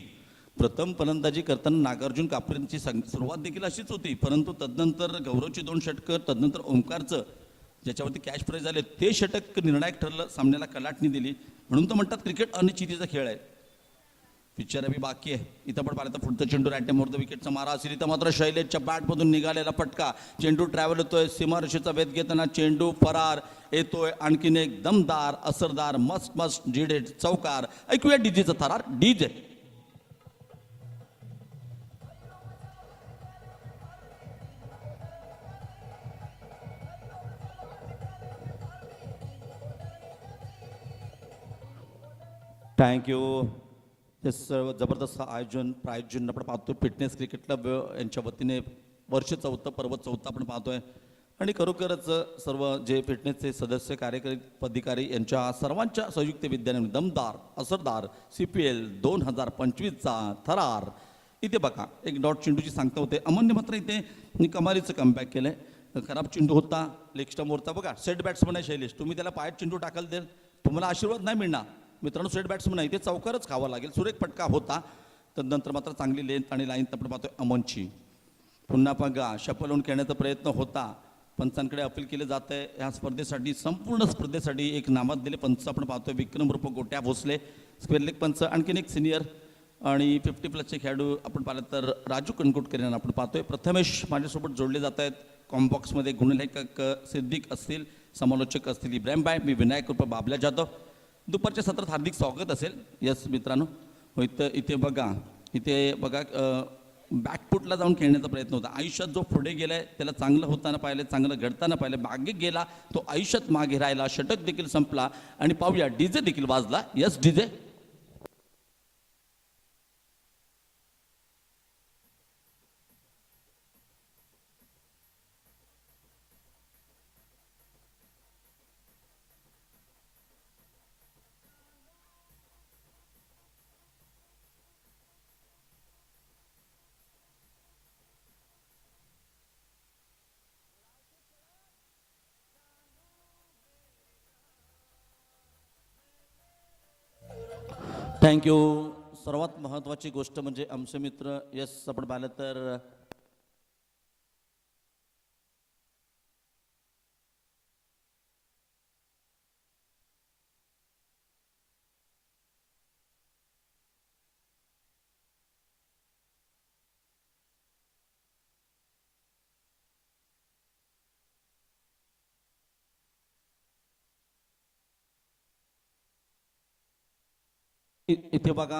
प्रथम फलंदाजी करताना नागार्जुन कापरेंची सुरुवात देखील अशीच होती. परंतु तदनंतर गौरवची 2 षटकं, तदनंतर ओंकारचं ज्याच्यावरती कॅश प्राईज आले ते षटक निर्णायक ठरलं, सामन्याला कलाटणी दिली. म्हणून तर म्हणतात क्रिकेट अनिश्चितीचा खेळ आहे. पिक्चर अभि बाकी आहे. इथं पण पाहिलं तर पुढचा चेंडू राईट मोर द विकेटचा मारा असेल. इथं मात्र शैलेशच्या बॅटमधून निघालेला फटका. चेंडू ट्रॅव्हल होतोय. सीमारेषेचा वेध घेताना चेंडू फरार येतोय. आणखीन एक दमदार असरदार मस्त जिडेड चौकार. ऐकूया डीजेचा थरार. डीजे. थँक्यू. हे सर्व जबरदस्त आयोजन प्रायोजन आपण पाहतो. फिटनेस क्रिकेट क्लब यांच्या वतीने वर्ष 4 पर्व 4 आपण पाहतोय. आणि खरोखरच सर्व जे फिटनेसचे सदस्य कार्यकारी पदाधिकारी यांच्या सर्वांच्या संयुक्त विद्याने दमदार असरदार CPL 2025चा थरार. इथे बघा एक डॉट चेंडूची सांगता होते. अमनने मात्र इथे कमालीचं कमबॅक केलंय. खराब चेंडू होता लेग स्टंपवरचा. बघा सेट बॅट्समन आहे शैलेश, तुम्ही त्याला पायात चेंडू टाकाल देल तुम्हाला आशीर्वाद नाही मिळणार मित्रांनो. सेट बॅट्समन आहे, इथे चौकारच खावा लागेल. सुरेख फटका होता. तदनंतर मात्र चांगली लेंथ आणि लाईन आपण पाहतोय अमनची. पुन्हा बघा शपलवून खेळण्याचा प्रयत्न होता. पंचांकडे अपील केले जात आहे. ह्या स्पर्धेसाठी संपूर्ण स्पर्धेसाठी एक नामांकित पंच आपण पाहतोय विक्रम रूप गोट्या भोसले स्क्वेअर लेग पंच. आणखीन एक सिनियर आणि 50+ खेळाडू आपण पाहिलं तर राजू कणकोटकर यांना आपण पाहतोय. प्रथमेश माझ्यासोबत जोडले जात आहेत. कॉम्बॉक्समध्ये गुणलेखक सिद्दीक असतील, समालोचक असतील इब्राहिम भाई, मी विनायक रूप बाबल्या जाधव. दुपारच्या सत्रात हार्दिक स्वागत असेल. यस मित्रांनो हो इथे बघा बॅकफुटला जाऊन खेळण्याचा प्रयत्न होता. आयुष्यात जो पुढे गेलाय त्याला चांगलं होताना पाहिलं, चांगलं घडताना पाहिलं. मागे गेला तो आयुष्यात मागे राहिला. षटक देखील संपला आणि पाहूया डीजे देखील वाजला. Yes DJ. थँक्यू. सर्वात महत्त्वाची गोष्ट म्हणजे आमचे मित्र यस आपण पाहिलं तर इथे बघा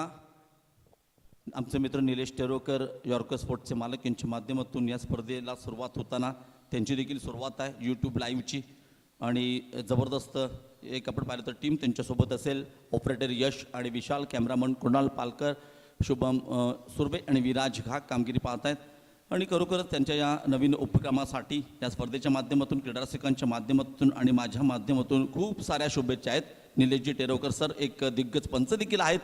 आमचे मित्र निलेश टेरोकर यॉर्कर स्पोर्ट्सचे मालक यांच्या माध्यमातून या स्पर्धेला सुरुवात होताना त्यांची देखील सुरुवात आहे यूट्यूब लाईव्हची. आणि जबरदस्त एक आपण पाहिलं तर टीम त्यांच्यासोबत असेल. ऑपरेटर यश आणि विशाल, कॅमेरामन कुणाल पालकर, शुभम सुर्वे आणि विराज घाग कामगिरी पाहत आहेत. आणि खरोखरच त्यांच्या या नवीन उपक्रमासाठी या स्पर्धेच्या माध्यमातून क्रीडारसिकांच्या माध्यमातून आणि माझ्या माध्यमातून खूप साऱ्या शुभेच्छा आहेत. निलेशजी टेरोकर सर एक दिग्गज पंच देखील आहेत.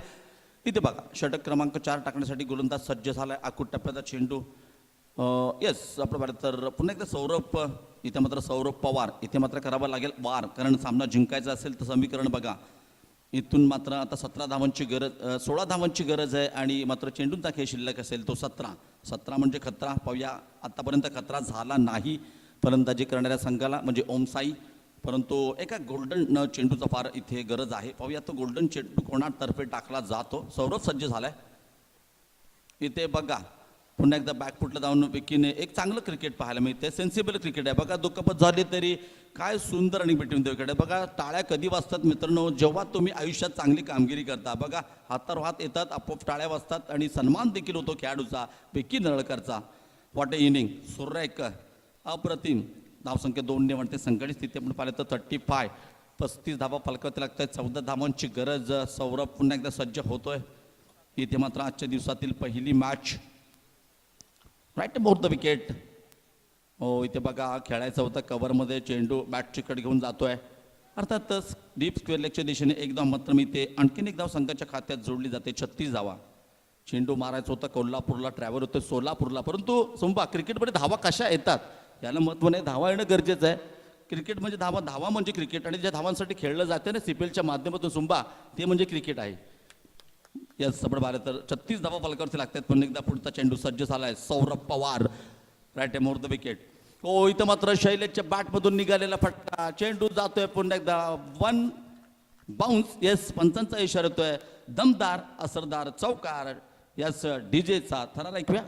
इथे बघा षटक क्रमांक 4 टाकण्यासाठी गोलंदाज सज्ज झाला आहे. आखूट टप्प्याचा चेंडू यस आपण पाहिलं तर पुन्हा एकदा सौरभ. इथे मात्र सौरभ पवार इथे मात्र करावं लागेल वार, कारण सामना जिंकायचा असेल तर समीकरण बघा. इथून मात्र आता 17 धावांची गरज 16 धावांची गरज आहे. आणि मात्र चेंडूंचा खेळ शिल्लक असेल तो 17 म्हणजे खतरा. पाहूया आतापर्यंत खतरा झाला नाही फलंदाजी करणाऱ्या संघाला म्हणजे ओमसाई, परंतु एका गोल्डन चेंडूचा फार इथे गरज आहे. पाहूया तो गोल्डन चेंडू कोणातर्फे टाकला जातो. सौरभ सज्ज झालाय. इथे बघा पुन्हा एकदा बॅकफुटला जाऊन विकीने एक चांगलं क्रिकेट पाहायला मिळते. सेन्सिबल क्रिकेट आहे. बघा दुखापत झाली तरी काय सुंदर आणि बिटवीन द विकेट आहे. बघा टाळ्या कधी वाजतात मित्रांनो, जेव्हा तुम्ही आयुष्यात चांगली कामगिरी करता. बघा हातावर हात येतात, आपोआप टाळ्या वाजतात आणि सन्मान देखील होतो खेळाडूचा. विकी नळकरचा व्हॉट ए इनिंग. सुरेख अप्रतिम. धावसंख्या 2 म्हणते. संघटित स्थिती आपण पाहिलं तर 35 धावा फलकावते लागत आहेत. 14 धावांची गरज. सौरभ पुन्हा एकदा सज्ज होतोय. इथे मात्र आजच्या दिवसातील पहिली match right about the wicket. हो इथे बघा खेळायचं होतं कव्हरमध्ये. चेंडू बॅटची कट घेऊन जातोय. अर्थातच डीप स्क्वेअर लेगच्या दिशेने एक धाव मात्र मिळते. आणखीन एक धाव संघाच्या खात्यात जोडली जाते. 36 धावा. चेंडू मारायचा होता कोल्हापूरला, ट्रॅव्हल होतं सोलापूरला. परंतु सुंबा क्रिकेटमध्ये धावा कशा येतात याला महत्त्व नाही. धावा येणं गरजेचं आहे. क्रिकेट म्हणजे धावा म्हणजे क्रिकेट. आणि ज्या धावांसाठी खेळलं जाते ना CPLच्या माध्यमातून सुंबा, ते म्हणजे क्रिकेट आहे. यस आपण पाहिलं तर 36 धावा फलकावरती लागतात. पण एकदा पुढचा चेंडू सज्ज झालाय. Saurabh Pawar right about the wicket. हो इथं मात्र शैलेशच्या बॅटमधून निघालेला फटका. चेंडू जातोय पुन्हा एकदा 1 बाउन्स. यस पंचांचा इशारा येतोय. दमदार असरदार चौकार. यस डीजेचा थरार ऐकूया.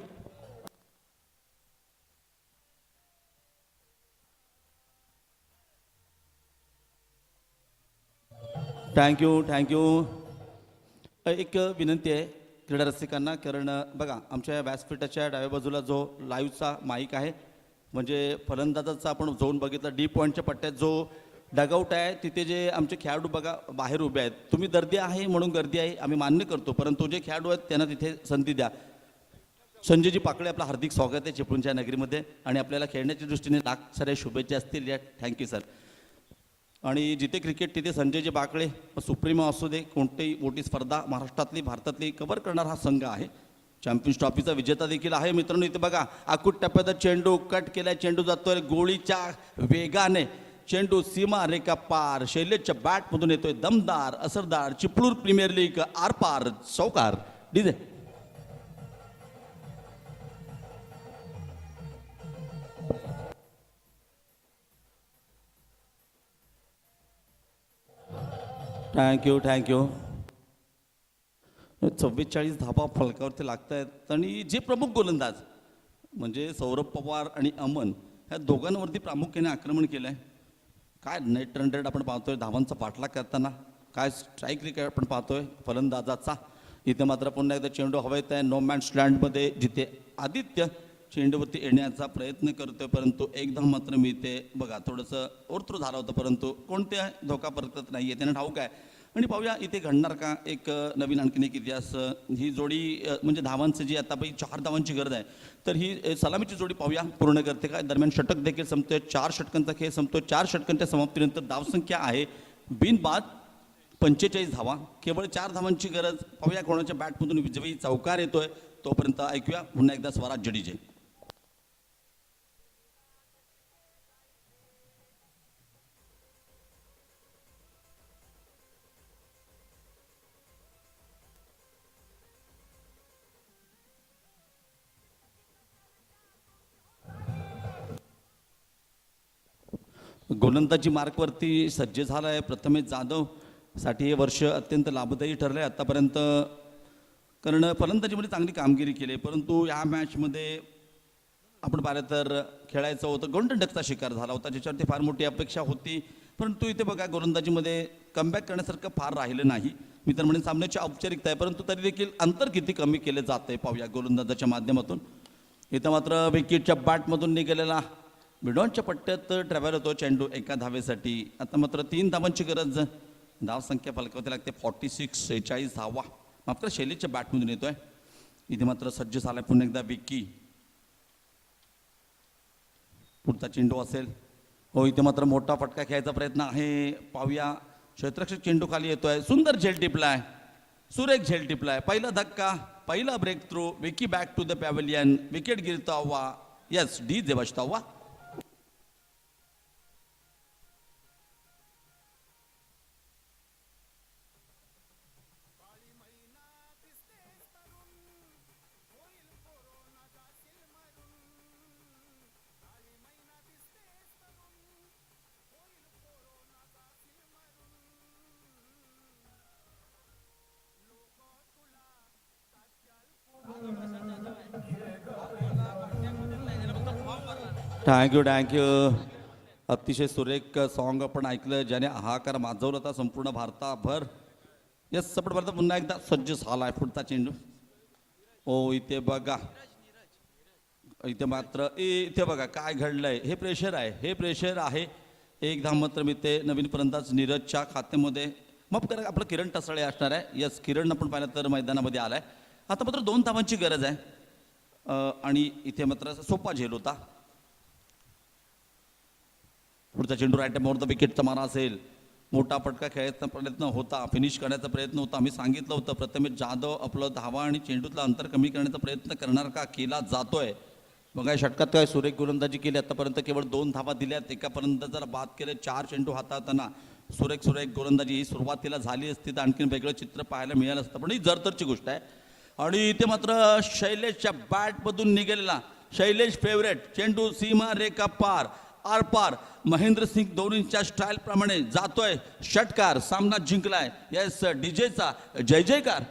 थँक्यू. एक विनंती आहे क्रीडा रसिकांना, कारण बघा आमच्या व्यासपीठाच्या डाव्या बाजूला जो लाईव्हचा माईक आहे म्हणजे फलंदाजाचा आपण झोन बघितला. डी पॉईंटच्या पट्ट्यात जो डगआउट आहे तिथे जे आमचे खेळाडू बघा बाहेर उभे आहेत. तुम्ही गर्दी आहे म्हणून गर्दी आहे आम्ही मान्य करतो, परंतु जे खेळाडू आहेत त्यांना तिथे संधी द्या. संजयजी पाकळे आपलं हार्दिक स्वागत आहे चिपळूणच्या नगरीमध्ये आणि आपल्याला खेळण्याच्या दृष्टीने लाख साऱ्या शुभेच्छा असतील या. Thank you sir. आणि जिथे क्रिकेट तिथे संजयजी बाकळे सुप्रीमो असू दे, कोणतीही मोठी स्पर्धा महाराष्ट्रातली भारतातली कव्हर करणारा हा संघ आहे. चॅम्पियन्स ट्रॉफीचा विजेता देखील आहे. मित्रांनो इथे बघा आकुट टप्प्यात चेंडू कट केलाय, चेंडू जातोय गोळीच्या वेगाने, चेंडू सीमा रेखा पार, शैलेशच्या बॅटमधून येतोय दमदार असरदार चिपळूण प्रीमियर लीग आरपार चौकार. DJ thank you. 44 धाबा फलकावरती लागत आहेत आणि जे प्रमुख गोलंदाज म्हणजे सौरभ पवार आणि अमन ह्या दोघांवरती प्रामुख्याने आक्रमण केलं आहे. काय नेट रन रेट आपण पाहतोय, धावांचा पाठलाग करताना काय स्ट्राईक रेट आपण पाहतोय फलंदाजाचा. इथे मात्र पुन्हा एकदा चेंडू हवेत आहे नो मॅन स्टँडमध्ये, जिथे आदित्य चेंडूवरती येण्याचा प्रयत्न करतोय, परंतु एकदा मात्र मी ते बघा थोडंसं ओरतरू झालं होतं, परंतु कोणत्या धोका परतत नाही आहे त्यांना ठाऊक आहे. आणि पाहूया इथे घडणार का एक नवीन आणखीन एक इतिहास. ही जोडी म्हणजे धावांचं जी आता 4 धावांची गरज आहे, तर ही सलामीची जोडी पाहूया पूर्ण करते काय. दरम्यान षटक देखील संपतोय, 4 षटकांचा खेळ संपतोय. 4 षटकांच्या समाप्तीनंतर धावसंख्या आहे बिनबाद 45 धावा, केवळ 4 धावांची गरज. पाहूया कोणाच्या बॅटमधून विजयी चौकार येतोय. तोपर्यंत ऐकूया पुन्हा एकदा स्वराज जडेजे. गोलंदाजी मार्कवरती सज्ज झाला आहे प्रथमेश जाधव. साठी हे वर्ष अत्यंत लाभदायी ठरलं आहे आत्तापर्यंत, कारण फलंदाजीमध्ये चांगली कामगिरी केली, परंतु या मॅचमध्ये आपण पाहिलं तर खेळायचं होतं, गोल्डन डकचा शिकार झाला होता ज्याच्यावरती फार मोठी अपेक्षा होती, परंतु इथे बघा गोलंदाजीमध्ये कमबॅक करण्यासारखं फार राहिलं नाही. मी तर म्हणेन सामन्याची औपचारिकता आहे, परंतु तरी देखील अंतर किती कमी केलं जातं आहे पाहूया गोलंदाजाच्या माध्यमातून. इथं मात्र विकेटच्या बॅटमधून निघालेला मिडॉनच्या पट्ट्यात ट्रॅव्हल होतो चेंडू एका धावेसाठी. आता मात्र 3 धावांची गरज. धावसंख्या फलकावती लागते 46, 46 धावा मात्र शैलीच्या बॅटमधून येतोय. इथे मात्र सज्ज झालाय पुन्हा एकदा विकी. पुढचा चेंडू असेल हो, इथे मात्र मोठा फटका खेळायचा प्रयत्न आहे. पाहूया क्षेत्ररक्षक चेंडू खाली येतोय, सुंदर झेल टिपलाय, सुरेख झेल टिपलाय. पहिला धक्का, पहिला breakthrough, Vicky back to the pavilion, wicket गिरता हुआ. यस डी जे बचता हुआ. थँक्यू. अतिशय सुरेख सॉन्ग आपण ऐकलं ज्याने हाहाकार माजवला होता संपूर्ण भारताभर. यस सपट भारत पुन्हा एकदा सज्ज झालाय. पुढचा चेंडू ओ इथे बघा, इथे मात्र इथे बघा काय घडलंय. हे प्रेशर आहे, हे प्रेशर आहे. एक धाव मात्र मी ते नवीन फलंदाज नीरजच्या खात्यामध्ये माफ करा आपलं किरण टसाळे असणार आहे. यस किरण आपण पाहिलं तर मैदानामध्ये आलाय. आता मात्र 2 धावांची गरज आहे आणि इथे मात्र सोपा झेल होता. पुढचा चेंडू राईट मोर द विकेटचा मारा असेल, मोठा फटका खेळायचा प्रयत्न होता, फिनिश करण्याचा प्रयत्न होता. आम्ही सांगितलं होतं प्रथमेश जाधव आपलं धावा आणि चेंडूतलं अंतर कमी करण्याचा प्रयत्न करणार का, केला जातोय. बघा षटकात काय सुरेख गोलंदाजी केली, आतापर्यंत केवळ 2 धावा दिल्यात. एका फलंदाजाला बाद केले, 4 चेंडू हाताळताना सुरेख गोलंदाजी ही सुरुवातीला झाली असती तर आणखीन वेगळं चित्र पाहायला मिळालं असतं, पण ही जरतरची गोष्ट आहे. आणि इथे मात्र शैलेशच्या बॅटमधून निघालेला शैलेश फेवरेट चेंडू सीमा रेखा पार आरपार. महेंद्रसिंग धोनीच्या स्टाईल प्रमाणे जातोय षटकार, सामना जिंकलाय. यस डीजेचा जय जयकार.